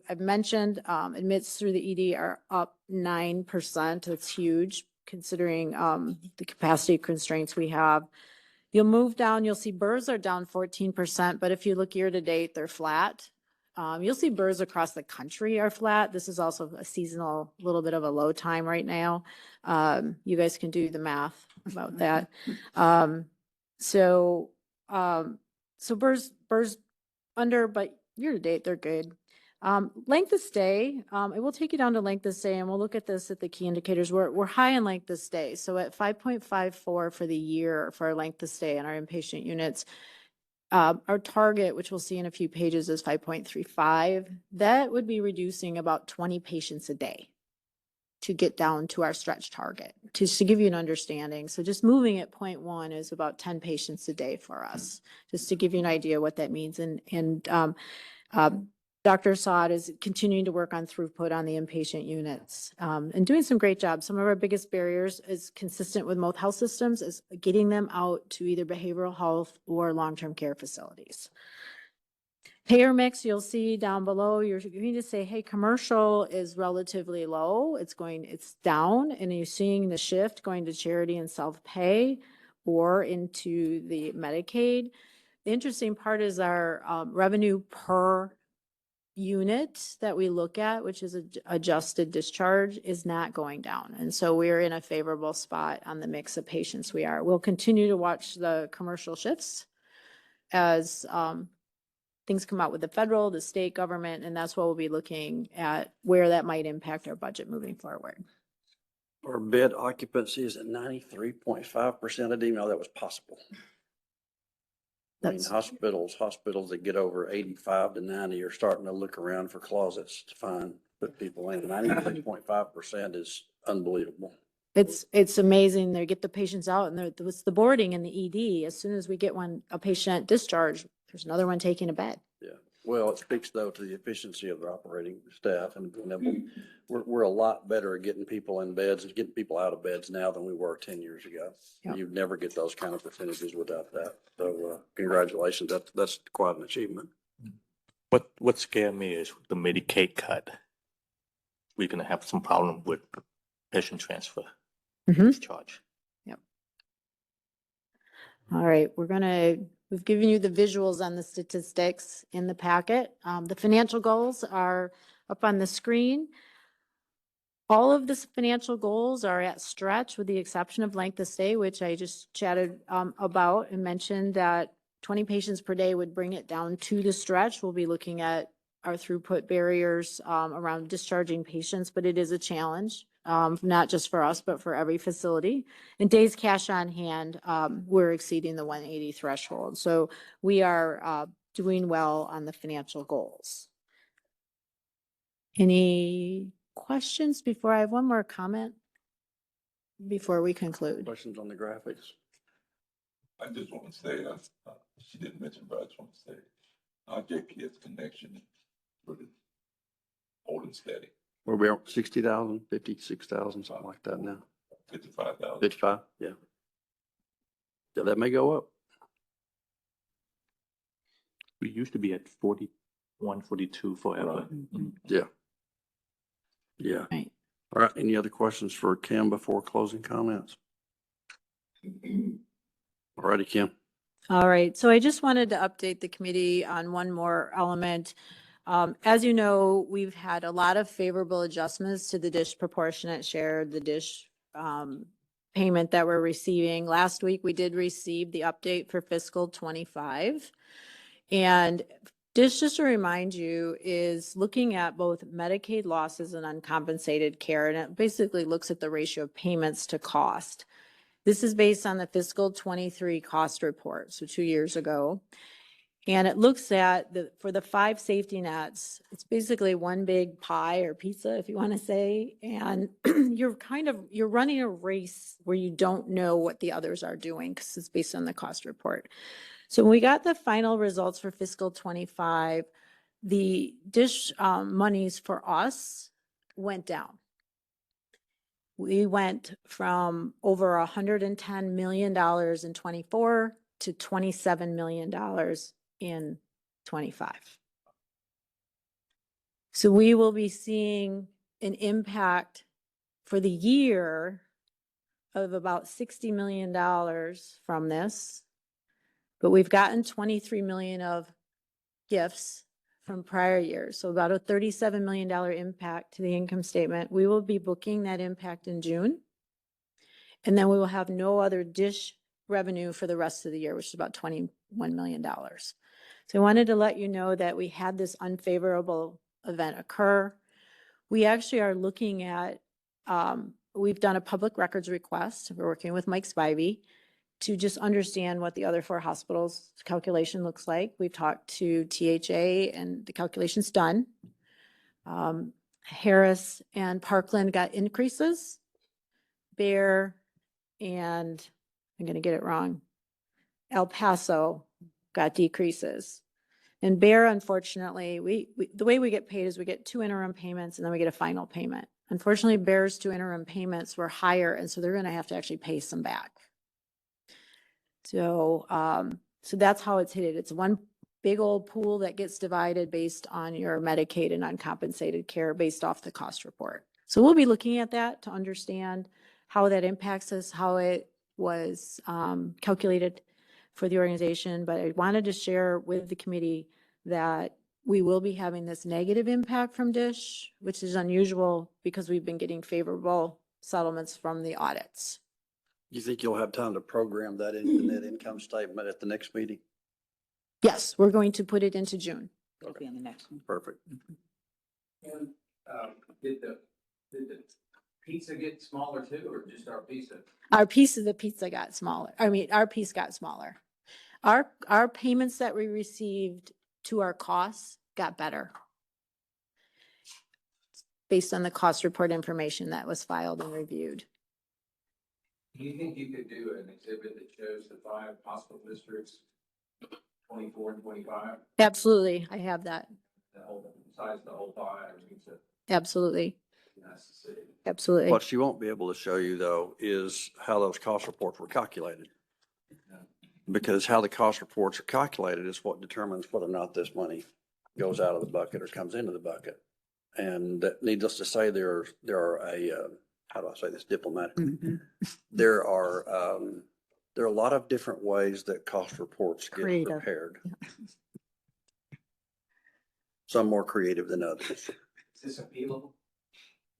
I've mentioned, admits through the ED are up 9%. That's huge considering the capacity constraints we have. You'll move down, you'll see BRRs are down 14%, but if you look year to date, they're flat. You'll see BRRs across the country are flat. This is also a seasonal, little bit of a low time right now. You guys can do the math about that. So BRRs under, but year to date, they're good. Length of stay, it will take you down to length of stay, and we'll look at this at the key indicators. We're high in length of stay. So at 5.54 for the year for our length of stay in our inpatient units, our target, which we'll see in a few pages, is 5.35. That would be reducing about 20 patients a day to get down to our stretch target, just to give you an understanding. So just moving at 0.1 is about 10 patients a day for us, just to give you an idea what that means. And Dr. Assad is continuing to work on throughput on the inpatient units and doing some great jobs. Some of our biggest barriers is consistent with most health systems is getting them out to either behavioral health or long-term care facilities. Payer mix, you'll see down below, you're going to say, hey, commercial is relatively low. It's down, and you're seeing the shift going to charity and self-pay or into the Medicaid. The interesting part is our revenue per unit that we look at, which is adjusted discharge, is not going down. And so we're in a favorable spot on the mix of patients we are. We'll continue to watch the commercial shifts as things come out with the federal, the state government, and that's what we'll be looking at where that might impact our budget moving forward. Our bed occupancy is at 93.5%. I didn't even know that was possible. I mean, hospitals that get over 85 to 90 are starting to look around for closets to put people in. 93.5% is unbelievable. It's amazing. They get the patients out, and it's the boarding in the ED. As soon as we get a patient discharged, there's another one taking a bed. Yeah. Well, it speaks though to the efficiency of the operating staff, and we're a lot better at getting people in beds and getting people out of beds now than we were 10 years ago. Yep. You'd never get those kind of percentages without that. So congratulations. That's quite an achievement. What scared me is the Medicaid cut. We're gonna have some problem with patient transfer discharge. Yep. All right, we've given you the visuals on the statistics in the packet. The financial goals are up on the screen. All of the financial goals are at stretch with the exception of length of stay, which I just chatted about and mentioned that 20 patients per day would bring it down to the stretch. We'll be looking at our throughput barriers around discharging patients, but it is a challenge, not just for us, but for every facility. And days cash on hand, we're exceeding the 180 threshold. So we are doing well on the financial goals. Any questions before I have one more comment before we conclude? Questions on the graphics? I just want to say, she didn't mention, but I just want to say, our JPS connection pretty old and steady. We're about 60,000, 56,000, something like that now. 55,000. 55, yeah. Yeah, that may go up. We used to be at 41, 42 forever. Yeah. Yeah. Right. All right. Any other questions for Kim before closing comments? All righty, Kim. All right. So I just wanted to update the committee on one more element. As you know, we've had a lot of favorable adjustments to the DISH proportionate share, the DISH payment that we're receiving. Last week, we did receive the update for fiscal 25. And this, just to remind you, is looking at both Medicaid losses and uncompensated care, and it basically looks at the ratio of payments to cost. This is based on the fiscal 23 cost report, so 2 years ago. And it looks at for the 5 safety nets, it's basically one big pie or pizza, if you want to say. And you're running a race where you don't know what the others are doing because it's based on the cost report. So when we got the final results for fiscal 25, the dish monies for us went down. We went from over $110 million in 24 to $27 million in 25. So we will be seeing an impact for the year of about $60 million from this, but we've gotten 23 million of gifts from prior years. So about a $37 million impact to the income statement. We will be booking that impact in June. And then we will have no other dish revenue for the rest of the year, which is about $21 million. So I wanted to let you know that we had this unfavorable event occur. We actually are looking at, we've done a public records request. We're working with Mike Spivey to just understand what the other 4 hospitals' calculation looks like. We've talked to THA and the calculation's done. Harris and Parkland got increases. Bear and, I'm going to get it wrong, El Paso got decreases. And Bear, unfortunately, the way we get paid is we get 2 interim payments and then we get a final payment. Unfortunately, Bear's 2 interim payments were higher, and so they're going to have to actually pay some back. So, so that's how it's hit. It's one big old pool that gets divided based on your Medicaid and uncompensated care based off the cost report. So we'll be looking at that to understand how that impacts us, how it was calculated for the organization. But I wanted to share with the committee that we will be having this negative impact from DISH, which is unusual because we've been getting favorable settlements from the audits. You think you'll have time to program that into the net income statement at the next meeting? Yes, we're going to put it into June. It'll be on the next one. Perfect. And, did the pizza get smaller too, or just our pizza? Our piece of the pizza got smaller. I mean, our piece got smaller. Our payments that we received to our costs got better based on the cost report information that was filed and reviewed. Do you think you could do an exhibit that shows the 5 hospital districts, 24 and 25? Absolutely, I have that. The whole size of the whole pie, or pizza? Absolutely, Nice to see. absolutely. What she won't be able to show you though is how those cost reports were calculated. Because how the cost reports are calculated is what determines whether or not this money goes out of the bucket or comes into the bucket. And needless to say, there are how do I say this diplomatically? There are a lot of different ways that cost reports get Creative. prepared. Some more creative than others. Is this appealable?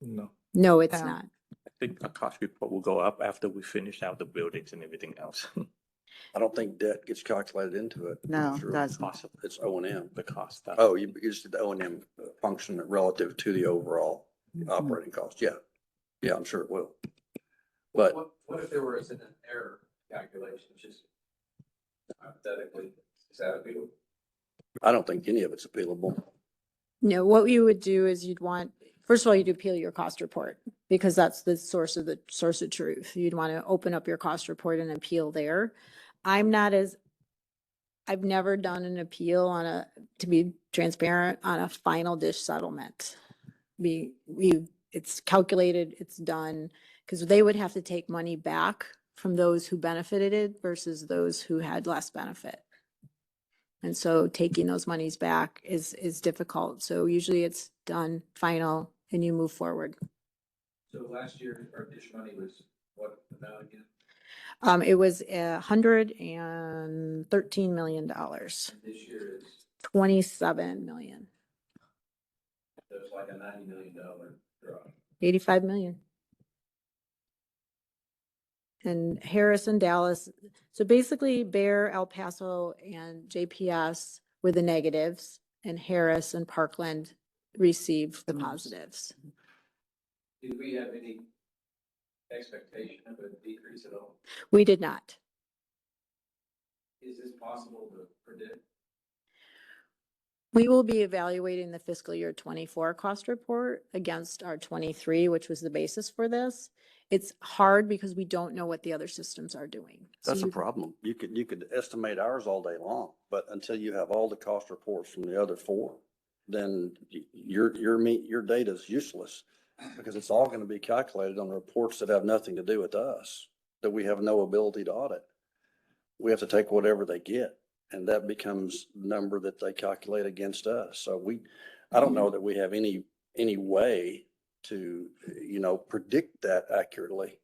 No, No, it's Yeah. not. I think our cost report will go up after we finish out the buildings and everything else. I don't think debt gets calculated into it. No, Sure. doesn't. Possible, It's O&M. the cost stuff. Oh, you just did the O&M function relative to the overall operating cost. Yeah. Yeah, I'm sure it will. But What if there was an error calculation, just hypothetically, is that appealable? I don't think any of it's appealable. No, what you would do is you'd want, first of all, you'd appeal your cost report because that's the source of truth. You'd want to open up your cost report and appeal there. I've never done an appeal to be transparent, on a final dish settlement. It's calculated, it's done, because they would have to take money back from those who benefited it versus those who had less benefit. And so taking those monies back is difficult. So usually it's done final and you move forward. So last year, our dish money was what amount again? It was $113 million, And this year is, 27 million, so it's like a $90 million drop. 85 million. And Harris and Dallas. So basically Bear, El Paso, and JPS were the negatives, and Harris and Parkland received the positives. Did we have any expectation of a decrease at all? We did not. Is this possible to predict? We will be evaluating the fiscal year 24 cost report against our 23, which was the basis for this. It's hard because we don't know what the other systems are doing. So That's a you- problem. You could estimate ours all day long, but until you have all the cost reports from the other four, then your data is useless because it's all going to be calculated on reports that have nothing to do with us, that we have no ability to audit. We have to take whatever they get, and that becomes the number that they calculate against us. So I don't know that we have any way to, predict that accurately,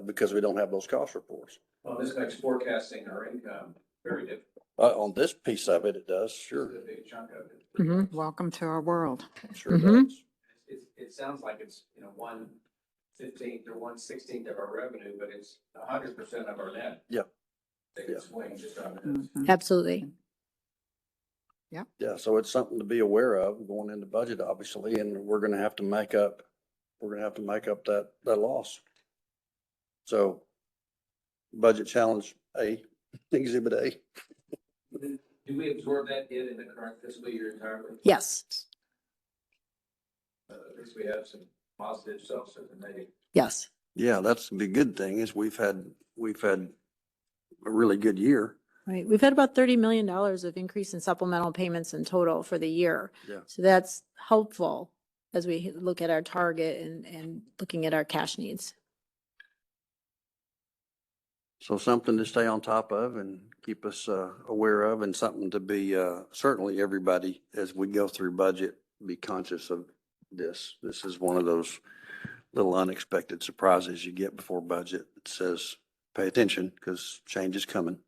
because we don't have those cost reports. Well, this makes forecasting our income very difficult. On this piece of it, it does, sure, It's a big chunk of it. Mhm. Welcome to our world. sure Mhm. does. It sounds like it's, 1/15 or 1/16 of our revenue, but it's 100% of our net. Yeah. They Yeah. can swing just on this. Mhm. Absolutely. Yeah, so it's something to be aware of going into budget, obviously, and we're gonna have to make up that loss. So budget challenge A, exhibit A. Do we absorb that hit in the current fiscal year entirely? Yes, At least we have some positive stuff, so maybe. yes. Yeah, that's the good thing is we've had a really good year. Right. We've had about $30 million of increase in supplemental payments in total for the year. Yeah. So that's helpful as we look at our target and looking at our cash needs. So something to stay on top of and keep us aware of, and something to be certainly everybody as we go through budget, be conscious of this. This is one of those little unexpected surprises you get before budget. It says, pay attention because change is coming.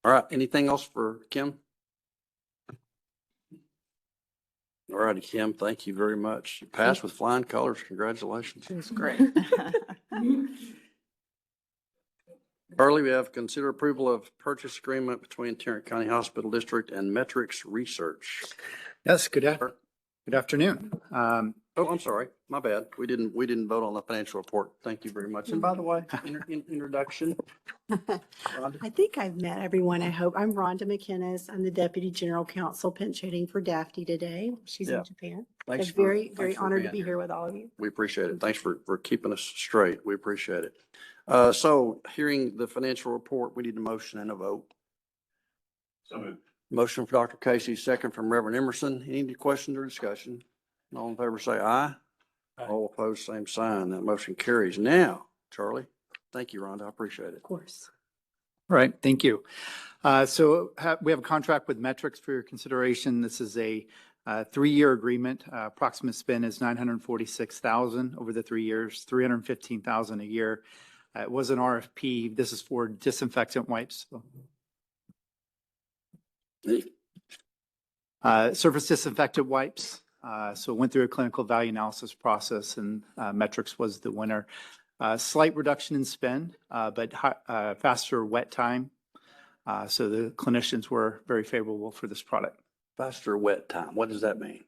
All right, anything else for Kim? All righty, Kim, thank you very much. You passed with flying colors. Congratulations. It's great. Early, we have consider approval of purchase agreement between Tarrant County Hospital District and Metrics Research. Yes, good afternoon. Oh, I'm sorry, my bad. We didn't vote on the financial report. Thank you very much. And by the way, introduction. Rhonda? I think I've met everyone, I hope. I'm Rhonda McInnes. I'm the Deputy General Counsel, pinch hitting for Daphne today. She's Yeah. in Japan. Thanks I'm for- very, thanks very for honored to being be here with all of you. We appreciate it. Thanks for keeping us straight. We appreciate it. So hearing the financial report, we need a motion and a vote. So moved. Motion for Dr. Casey, second from Reverend Emerson. Any questions or discussion? All in favor, say aye. All opposed, same sign. That motion carries. Now, Charlie, thank you, Rhonda. I appreciate it. Of course. All right, thank you. We have a contract with Metrics for your consideration. This is a 3-year agreement. Approximate spend is $946,000 over the 3 years, $315,000 a year. It was an RFP. This is for disinfectant wipes. Surface disinfectant wipes. So it went through a clinical value analysis process, and Metrics was the winner. Slight reduction in spend, but faster wet time. So the clinicians were very favorable for this product. Faster wet time. What does that mean?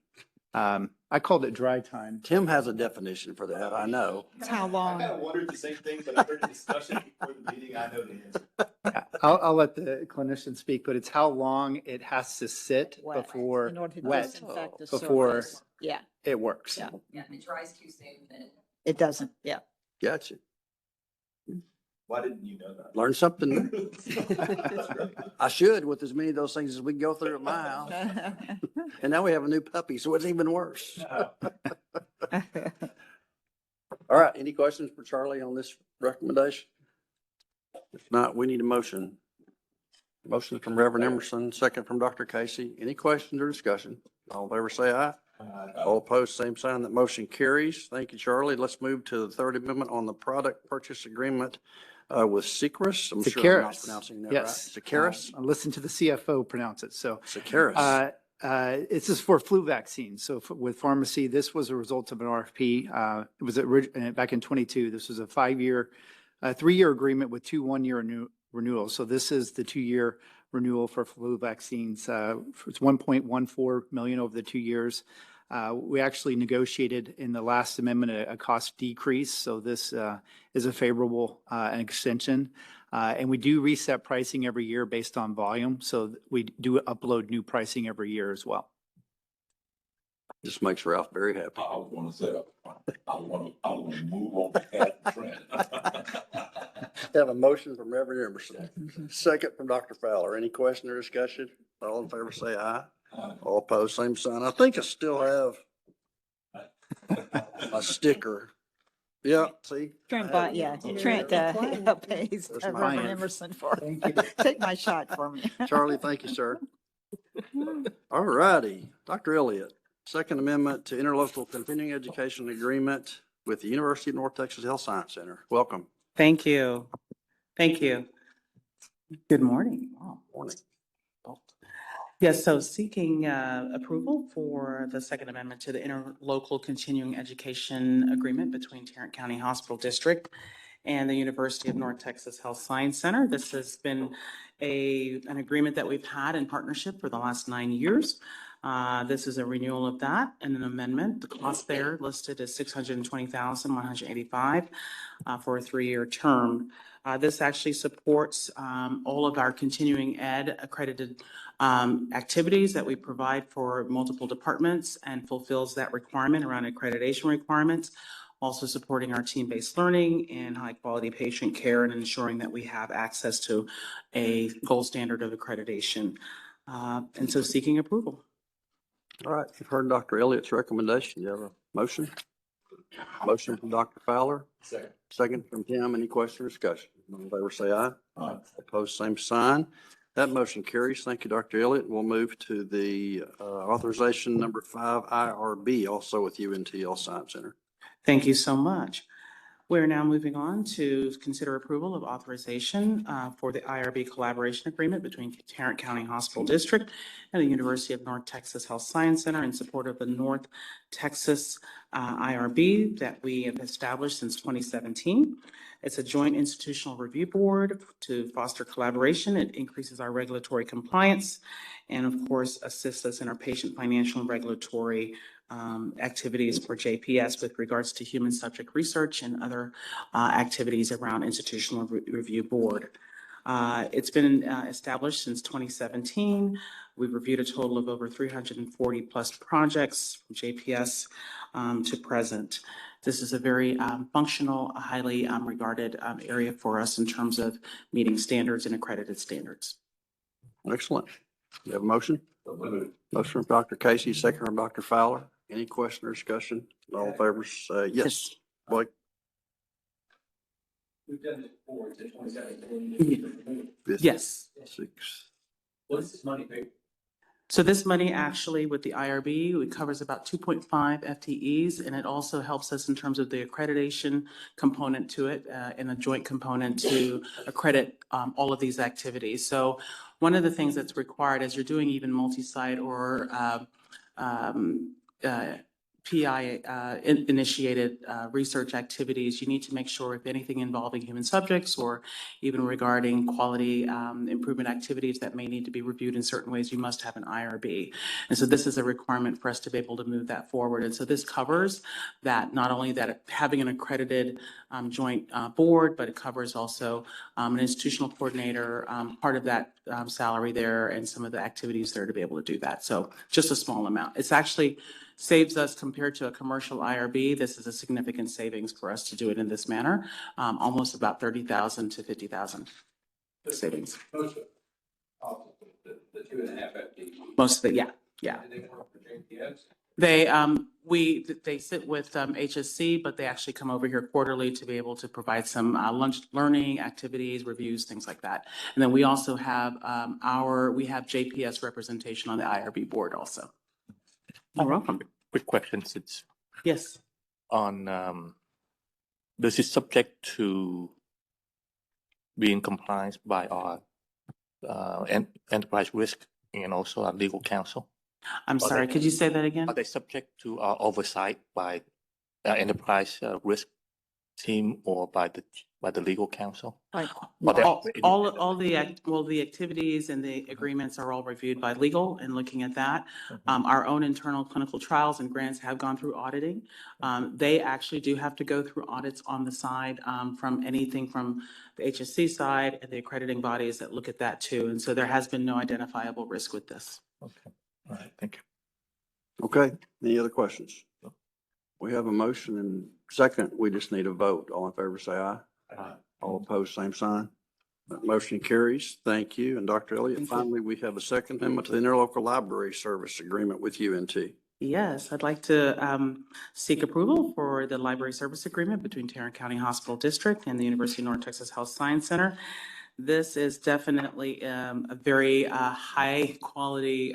I called it dry time. Tim has a definition for that. I know. It's how long. I kind of wondered the same thing, but I heard the discussion before the meeting. I know the answer. Yeah, I'll let the clinician speak, but it's how long it has to sit Wet. before In order to wet disinfect the before surface. Yeah, it works. Yeah. Yeah, and it dries too soon, then it doesn't. Yeah. Gotcha. Why didn't you know that? Learn something new. I should with as many of those things as we can go through at my house. And now we have a new puppy, so it's even worse. All right, any questions for Charlie on this recommendation? If not, we need a motion. Motion from Reverend Emerson, second from Dr. Casey. Any questions or discussion? All in favor, say aye. All opposed, same sign. That motion carries. Thank you, Charlie. Let's move to the third amendment on the product purchase agreement with Seqirus. I'm sure I'm not Seqirus. pronouncing that right. Yes. Seqirus? Listen to the CFO pronounce it. So Seqirus. this is for flu vaccines. So with pharmacy, this was a result of an RFP. It was back in 22. This was a 3-year agreement with 2 one-year renewals. So this is the 2-year renewal for flu vaccines. It's 1.14 million over the 2 years. We actually negotiated in the last amendment a cost decrease, so this is a favorable an extension. And we do reset pricing every year based on volume, so we do upload new pricing every year as well. Just makes Ralph very happy. I want to say, I want to move on that trend. Have a motion from Reverend Emerson, second from Dr. Fowler. Any question or discussion? All in favor, say aye. All opposed, same sign. I think I still have a sticker. Yeah, see? Trent, I have yeah, it. Trent pays There's Reverend mine. Emerson for it. Take my shot for me. Charlie, thank you, sir. All righty. Dr. Elliott, Second Amendment to Interlocal Continuing Education Agreement with the University of North Texas Health Science Center. Welcome. Thank you. Thank you. Good morning. Wow. Morning. Yes, so seeking approval for the Second Amendment to the Interlocal Continuing Education Agreement between Tarrant County Hospital District and the University of North Texas Health Science Center. This has been an agreement that we've had in partnership for the last 9 years. This is a renewal of that and an amendment. The cost there listed is $620,185 for a 3-year term. This actually supports all of our continuing ed accredited activities that we provide for multiple departments and fulfills that requirement around accreditation requirements. Also supporting our team-based learning and high-quality patient care and ensuring that we have access to a gold standard of accreditation. And so seeking approval. All right, you've heard Dr. Elliott's recommendation. You have a motion? Motion from Dr. Fowler, second from Tim. Any question or discussion? All in favor, say aye. Aye. Opposed, same sign. That motion carries. Thank you, Dr. Elliott. We'll move to the authorization number 5 IRB, also with UNT Health Science Center. Thank you so much. We're now moving on to consider approval of authorization for the IRB collaboration agreement between Tarrant County Hospital District and the University of North Texas Health Science Center in support of the North Texas IRB that we have established since 2017. It's a joint institutional review board to foster collaboration. It increases our regulatory compliance and, of course, assists us in our patient financial and regulatory activities for JPS with regards to human subject research and other activities around institutional review board. It's been established since 2017. We've reviewed a total of over 340 plus projects from JPS to present. This is a very functional, highly regarded area for us in terms of meeting standards and accredited standards. Excellent. You have a motion? Motion from Dr. Casey, second from Dr. Fowler. Any question or discussion? All in favor, say yes. Blake? We've done it before, it's 2017. Yes. 6. What is this money paid? So this money actually with the IRB, it covers about 2.5 FTEs, and it also helps us in terms of the accreditation component to it and a joint component to accredit all of these activities. So one of the things that's required as you're doing even multi-site or PI initiated research activities, you need to make sure if anything involving human subjects or even regarding quality improvement activities that may need to be reviewed in certain ways, you must have an IRB. And so this is a requirement for us to be able to move that forward. And so this covers that, not only that having an accredited joint board, but it covers also an institutional coordinator, part of that salary there and some of the activities there to be able to do that. So just a small amount. It's actually saves us compared to a commercial IRB. This is a significant savings for us to do it in this manner, almost about 30,000 to 50,000 savings. Most of the 2.5 FTE. Most of it, yeah. And they work for JPS? They sit with HSC, but they actually come over here quarterly to be able to provide some lunch learning activities, reviews, things like that. And then we also have we have JPS representation on the IRB board also. You're welcome. Quick question, since Yes. on, this is subject to being compliant by our enterprise risk and also our legal counsel. I'm sorry, could you say that again? Are they subject to our oversight by enterprise risk team or by the legal counsel? Like, Or they're All the activities and the agreements are all reviewed by legal and looking at that. Our own internal clinical trials and grants have gone through auditing. They actually do have to go through audits on the side, from anything from the HSC side and the accrediting bodies that look at that too. And so there has been no identifiable risk with this. Okay, all right, thank you. Okay, any other questions? We have a motion and second, we just need a vote. All in favor, say aye. Aye. All opposed, same sign. That motion carries. Thank you. And Dr. Elliott, Thank you. finally, we have a second amendment to the interlocal library service agreement with UNT. Yes, I'd like to seek approval for the library service agreement between Tarrant County Hospital District and the University of North Texas Health Science Center. This is definitely a very high quality,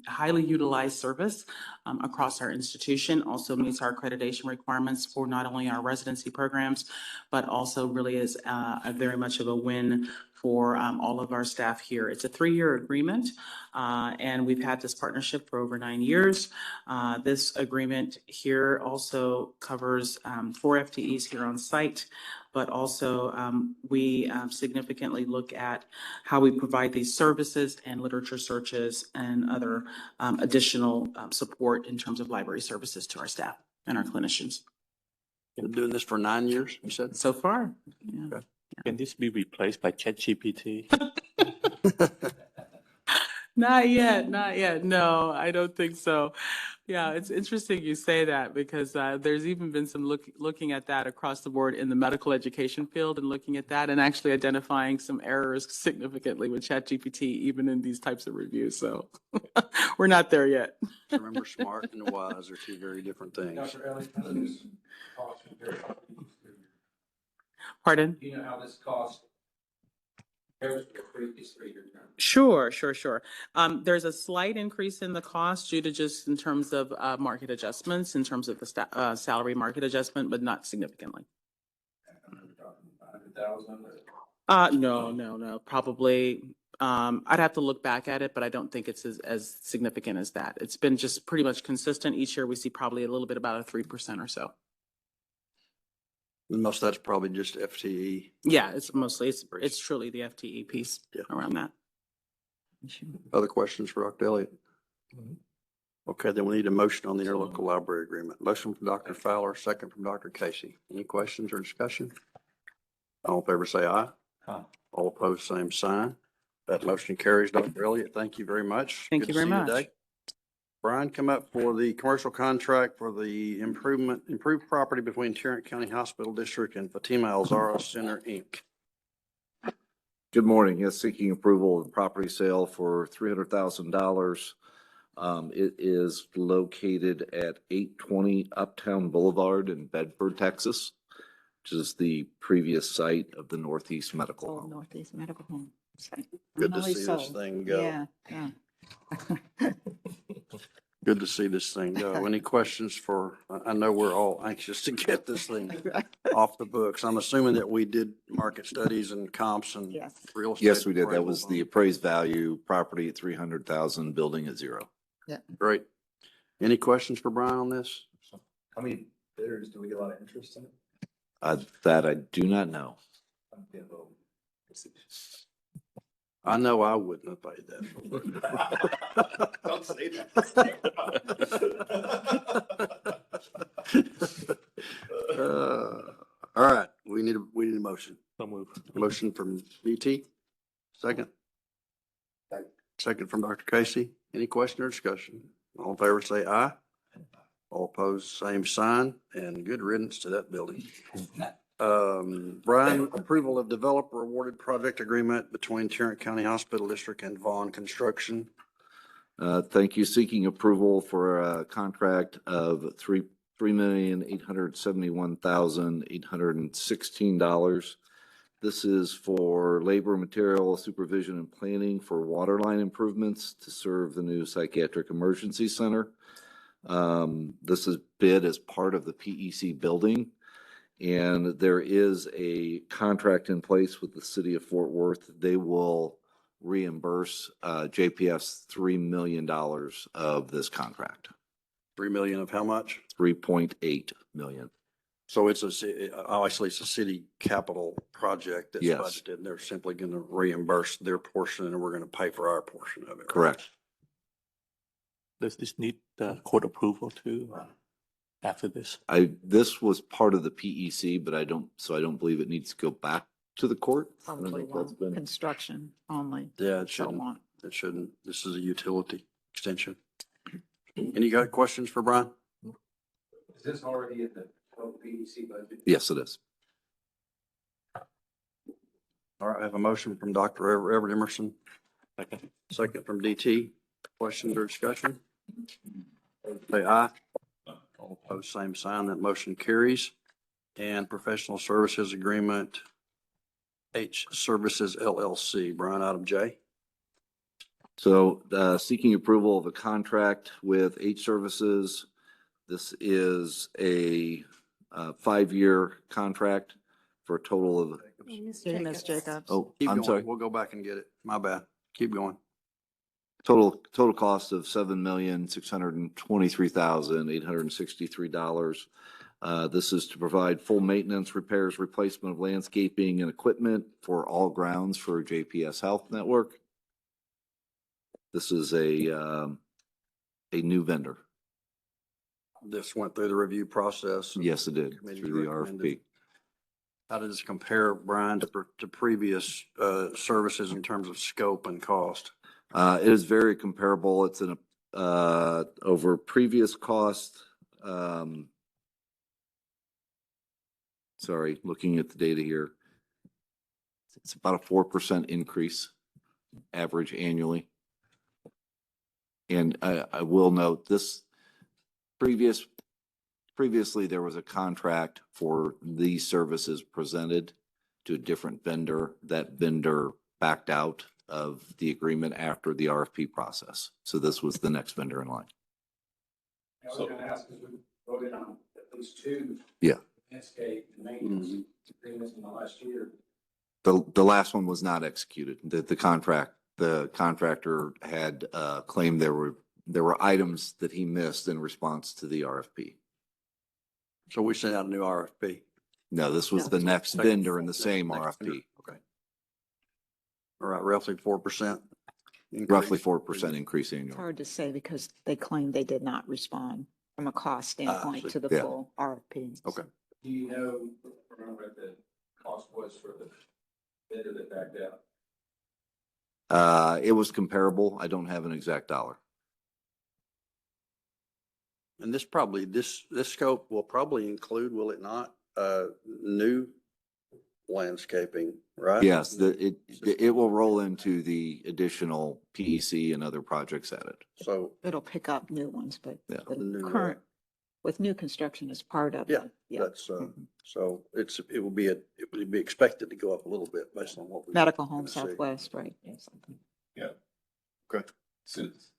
highly utilized service across our institution. Also meets our accreditation requirements for not only our residency programs, but also really is a very much of a win for all of our staff here. It's a 3-year agreement, and we've had this partnership for over 9 years. This agreement here also covers 4 FTEs here on site, but also we significantly look at how we provide these services and literature searches and other additional support in terms of library services to our staff and our clinicians. Been doing this for 9 years, you said? So far, yeah. Okay. Can this be replaced by ChatGPT? Not yet, not yet. No, I don't think so. Yeah, it's interesting you say that because there's even been some looking at that across the board in the medical education field and looking at that and actually identifying some errors significantly with ChatGPT, even in these types of reviews. So we're not there yet. Remember, smart and wise are two very different things. Dr. Elliott, how does this cost compare? Pardon? Do you know how this cost compares to the previous 3-year term? Sure. There's a slight increase in the cost due to just in terms of market adjustments, in terms of the salary market adjustment, but not significantly. No, probably. I'd have to look back at it, but I don't think it's as significant as that. It's been just pretty much consistent. Each year we see probably a little bit about a 3% or so. Most of that's probably just FTE. Yeah, it's mostly, it's truly the FTE piece around that. Other questions for Dr. Elliott? Okay, then we need a motion on the interlocal library agreement. Motion from Dr. Fowler, second from Dr. Casey. Any questions or discussion? All in favor, say aye. Aye. All opposed, same sign. That motion carries. Dr. Elliott, thank you very much. Thank Good you to very see much. today. Brian, come up for the commercial contract for the improved property between Tarrant County Hospital District and Fatima Alzara Center, Inc. Good morning. Yes, seeking approval of property sale for $300,000. It is located at 820 Uptown Boulevard in Bedford, Texas, which is the previous site of the Northeast Medical Old Home. Northeast Medical Home. Good to Finally see this sold. thing go. Yeah. Good to see this thing go. Any questions for, I know we're all anxious to get this thing off the books. I'm assuming that we did market studies and comps and Yes. real estate. Yes, we did. That was appraisals the on- appraised value, property at 300,000, building at 0. Great. Any questions for Brian on this? How many bidders, do we get a lot of interest in it? That I do not know. Yeah, well, I know I wouldn't have paid that. Don't say All right, we need a motion. So move. Motion from BT. Second. Second from Dr. Casey. Any question or discussion? All in favor, say aye. All opposed, same sign, and good riddance to that building. Brian, approval of developer awarded project agreement between Tarrant County Hospital District and Vaughn Construction. Thank you. Seeking approval for a contract of $3,871,816. This is for labor, material, supervision, and planning for water line improvements to serve the new psychiatric emergency center. This is bid as part of the PEC building. And there is a contract in place with the city of Fort Worth. They will reimburse JPS $3 million of this contract. 3 million of how much? 3.8 million. So it's obviously it's a city capital project that's Yes. budgeted. And they're simply going to reimburse their portion and we're going to pay for our portion of it. right? Correct. Does this need court approval too after this? This was part of the PEC, but I don't believe it needs to go back to the court. I don't know Probably if that's won't. been- Construction only. Yeah, it So shouldn't. on. It shouldn't. This is a utility extension. Any got questions for Brian? Is this already in the PEC budget? Yes, it is. All right, I have a motion from Dr. Everett Emerson. Second from DT. Questions or discussion? Say aye. All opposed, same sign. That motion carries. And professional services agreement, H Services LLC. Brian, item J. So seeking approval of a contract with H Services. This is a 5-year contract for a total of, Ms. Jacobs. oh, Keep I'm going. sorry, We'll go back and get it. My bad. Keep going. total cost of $7,623,863. This is to provide full maintenance, repairs, replacement of landscaping and equipment for all grounds for JPS Health Network. This is a new vendor. This went through the review process. Yes, it did, Committee through the recommended. RFP. How does this compare, Brian, to previous services in terms of scope and cost? It is very comparable. It's over previous cost. Sorry, looking at the data here. It's about a 4% increase average annually. And I will note this previously there was a contract for these services presented to a different vendor. That vendor backed out of the agreement after the RFP process. So this was the next vendor in line. I was gonna ask, because we voted on at least 2. Yeah. Landscape and maintenance agreements in the last year. The last one was not executed. The contractor had claimed there were items that he missed in response to the RFP. So we sent out a new RFP. No, this was the next vendor in the same Next vendor. RFP. Okay. All right, roughly 4%. Roughly 4% increase It's annually. hard to say because they claim they did not respond from a cost standpoint see. to the Yeah. full RFP. Okay. Do you know, remember what the cost was for the vendor that backed out? It was comparable. I don't have an exact dollar. And this scope will probably include, will it not, new landscaping, right? Yes, it will roll into the additional PEC and other projects added. So, It'll pick up new ones, but Yeah. the New, current, with new construction as part of yeah, it. Yeah. that's, so it would be expected to go up a little bit based on what we. Medical Home gonna see. Southwest, right? Yes. Yeah. Okay. Since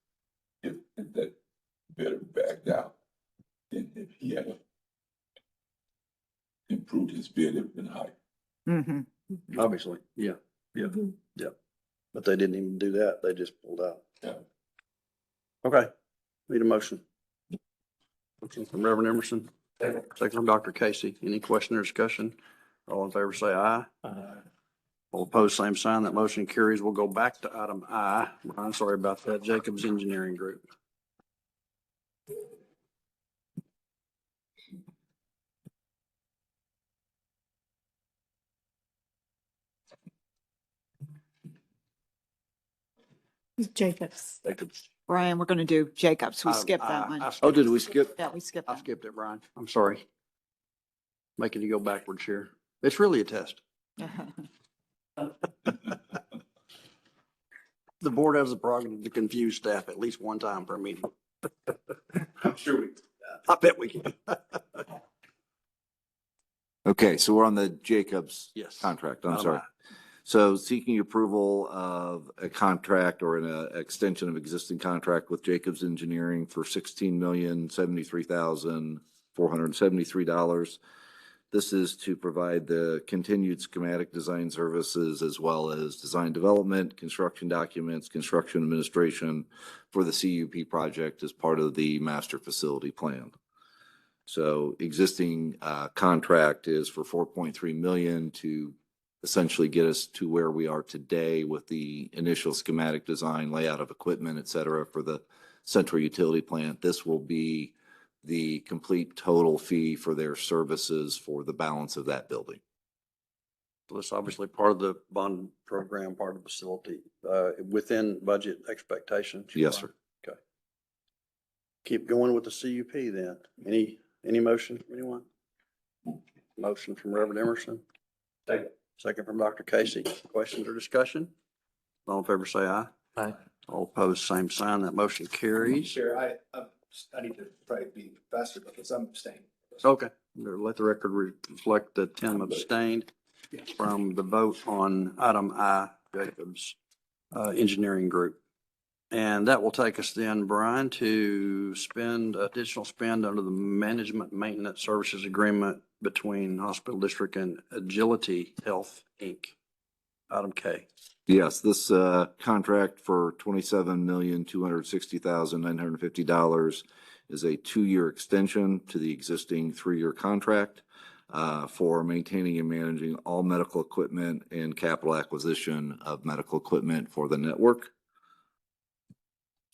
if that better backed out, then if he had improved his bid, it would have been higher. Mm-hmm. Obviously, yeah, yeah, yeah. But they didn't even do that. They just pulled out. Yeah. Okay, need a motion. Motion from Reverend Emerson, second from Dr. Casey. Any question or discussion? All in favor, say aye. All opposed, same sign. That motion carries. We'll go back to item I. I'm sorry about that. Jacobs Engineering Group. Jacobs. Jacobs. Brian, we're going to do Jacobs. We Item skipped I. that one. I skipped Oh, did it. we skip? Yeah, we skipped I that. skipped it, Brian. I'm sorry. Making you go backwards here. It's really a test. The board has the prerogative to confuse staff at least one time per meeting. I'm sure we. I bet we can. Okay, so we're on the Jacobs Yes. contract. I'm Item sorry. I. So seeking approval of a contract or an extension of existing contract with Jacobs Engineering for $16,073,473. This is to provide the continued schematic design services as well as design development, construction documents, construction administration for the CUP project as part of the master facility plan. So existing contract is for 4.3 million to essentially get us to where we are today with the initial schematic design, layout of equipment, et cetera, for the central utility plant. This will be the complete total fee for their services for the balance of that building. So it's obviously part of the bond program, part of the facility, within budget expectations. Yes, sir. Okay. Keep going with the CUP then. Any motion from anyone? Motion from Reverend Emerson. Second from Dr. Casey. Questions or discussion? All in favor, say aye. Aye. All opposed, same sign. That motion carries. Chair, I need to probably be faster because I'm staying. Okay. Let the record reflect that Tim abstained from the vote on item I, Jacobs Engineering Group. And that will take us then, Brian, to additional spend under the Management Maintenance Services Agreement between Hospital District and Agility Health, Inc. Item K. Yes, this contract for $27,260,950 is a 2-year extension to the existing 3-year contract for maintaining and managing all medical equipment and capital acquisition of medical equipment for the network.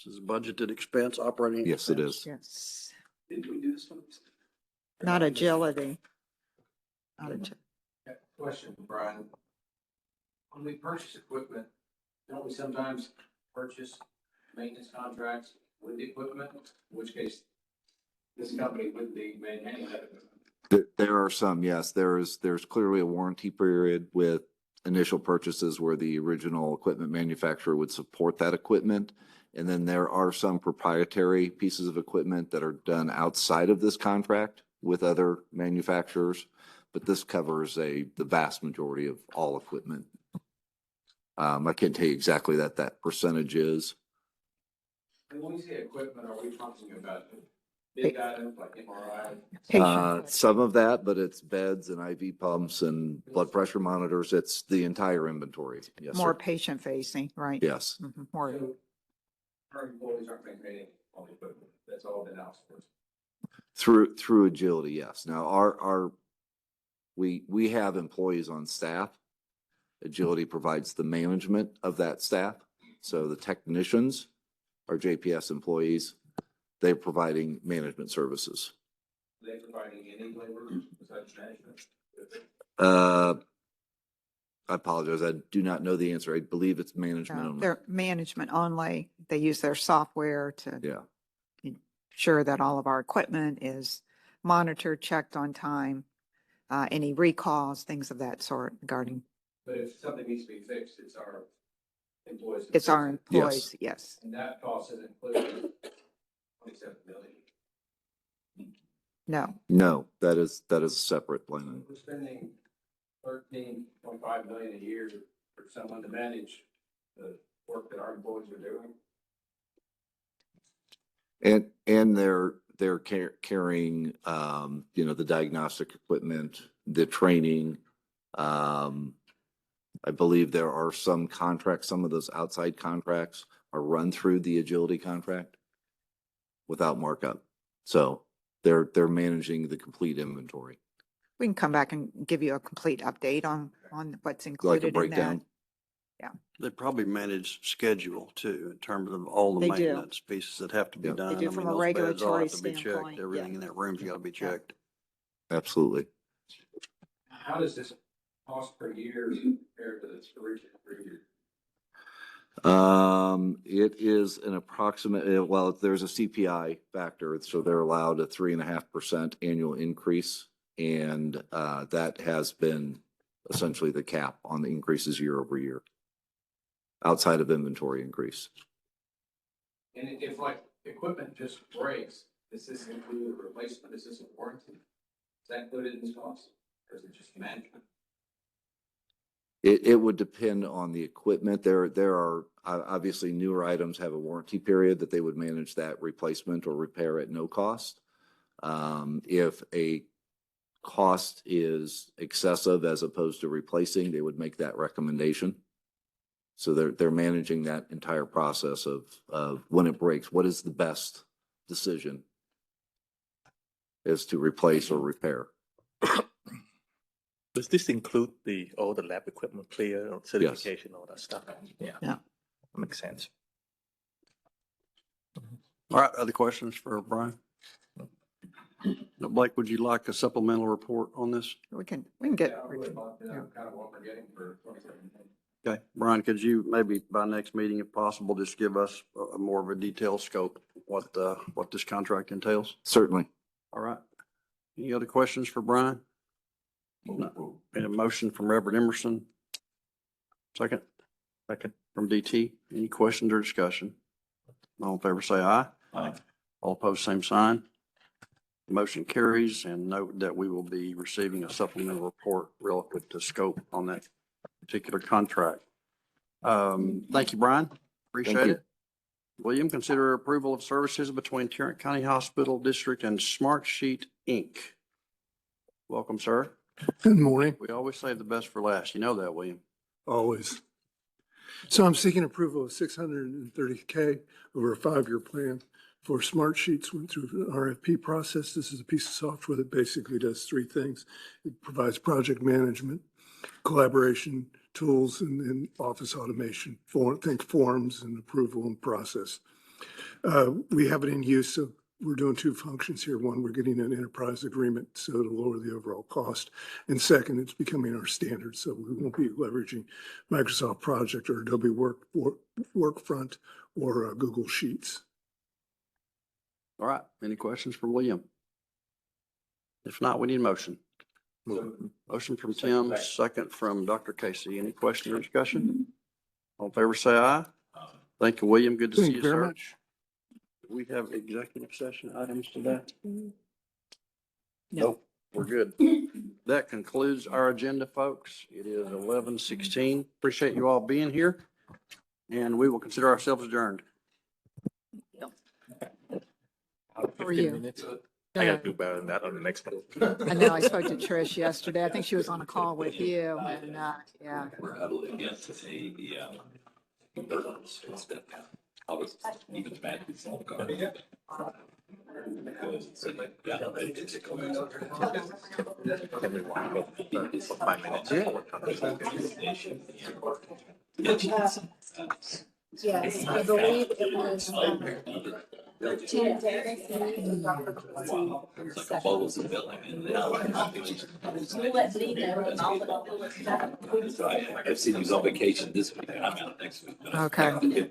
This is budgeted expense, operating Yes, it expense. is. Yes. Did we do this one? Not agility. Not agility. Question, Brian. When we purchase equipment, don't we sometimes purchase maintenance contracts with the equipment? In which case, this company would be maintaining that equipment. There are some, yes. There's clearly a warranty period with initial purchases where the original equipment manufacturer would support that equipment. And then there are some proprietary pieces of equipment that are done outside of this contract with other manufacturers, but this covers the vast majority of all equipment. I can't tell you exactly that percentage is. And when we say equipment, are we talking about big items like MRI? Some of that, but it's beds and IV pumps and blood pressure monitors. It's the entire inventory. Yes, More sir. patient facing, right? Yes. Mhm, more. So our employees aren't maintaining all the equipment. That's all been outsourced. Through Agility, yes. Now we have employees on staff. Agility provides the management of that staff. So the technicians are JPS employees. They're providing management services. Are they providing any labor besides management? I apologize. I do not know the answer. I believe it's management No, only. they're management only. They use their software to Yeah. ensure that all of our equipment is monitored, checked on time, any recalls, things of that sort regarding, But if something needs to be fixed, it's our employees. it's our employees, yes. And that cost is included 27 million. No, No, that is a separate line. We're spending 13.5 million a year for someone to manage the work that our employees are doing. And they're carrying, the diagnostic equipment, the training. I believe there are some contracts, some of those outside contracts are run through the Agility contract without markup. So they're managing the complete inventory. we can come back and give you a complete update on what's Like a included in that. breakdown. They probably manage schedule too, in terms of all the They do. maintenance pieces that have to be Yeah. done. do I from mean, a those beds all regulatory have to be checked. standpoint, Everything yeah. in that room's got to be checked. Absolutely. How does this cost per year compared to this original 3 year? It is an approximate, well, there's a CPI factor, so they're allowed a 3.5% annual increase. And that has been essentially the cap on the increases year over year, outside of inventory increase. And if like equipment just breaks, does this include a replacement? Is this a warranty? Is that included in this cost? Or is it just management? It would depend on the equipment. There are obviously newer items have a warranty period that they would manage that replacement or repair at no cost. If a cost is excessive as opposed to replacing, they would make that recommendation. So they're managing that entire process of when it breaks, what is the best decision? is to replace or repair. Does this include all the lab equipment clear or certification, all that stuff? Yeah. Yeah. Makes sense. All right, other questions for Brian? Blake, would you like a supplemental report on this? We can get. Kind of what we're getting for 2017. Okay, Brian, could you maybe by next meeting, if possible, just give us a more of a detailed scope of what this contract entails? Certainly. All right. Any other questions for Brian? No. And a motion from Reverend Emerson. Second. Second. From DT. Any questions or discussion? All in favor, say aye. Aye. All opposed, same sign. Motion carries, and note that we will be receiving a supplemental report relative to scope on that particular contract. Thank you, Brian. Appreciate Thank you. it. William, consider approval of services between Tarrant County Hospital District and Smartsheet Inc. Welcome, sir. Good morning, We always save the best for last. You know that, William. always. So I'm seeking approval of $630K over a 5-year plan for Smart Sheets. Went through an RFP process. This is a piece of software that basically does 3 things. It provides project management, collaboration tools, and office automation, think forms and approval and process. We have it in use, so we're doing 2 functions here. One, we're getting an enterprise agreement so to lower the overall cost. And second, it's becoming our standard, so we won't be leveraging Microsoft Project or Adobe Workfront or Google Sheets. All right. Any questions for William? If not, we need a motion. Motion from Tim, second from Dr. Casey. Any question or discussion? All in favor, say aye. Thank you, William. Good to see Thank you, you very sir. much. Do we have executive session items today? No. Nope, we're good. That concludes our agenda, folks. It is 11:16. Appreciate you all being here, and we will consider ourselves adjourned. How are you? I gotta do better than that on the next one. I know, I spoke to Trish yesterday. I think she was on a call with you and, yeah. We're huddled against the, I was even mad at this old car. Because it's like, yeah, they did take away. Can we wind up for 5 minutes? Yes, I believe it was, 10 days. It's like a bolus of billing and now. We'll let Lee know and I'll let So I've seen he's on vacation this week and I'm out next week. Okay.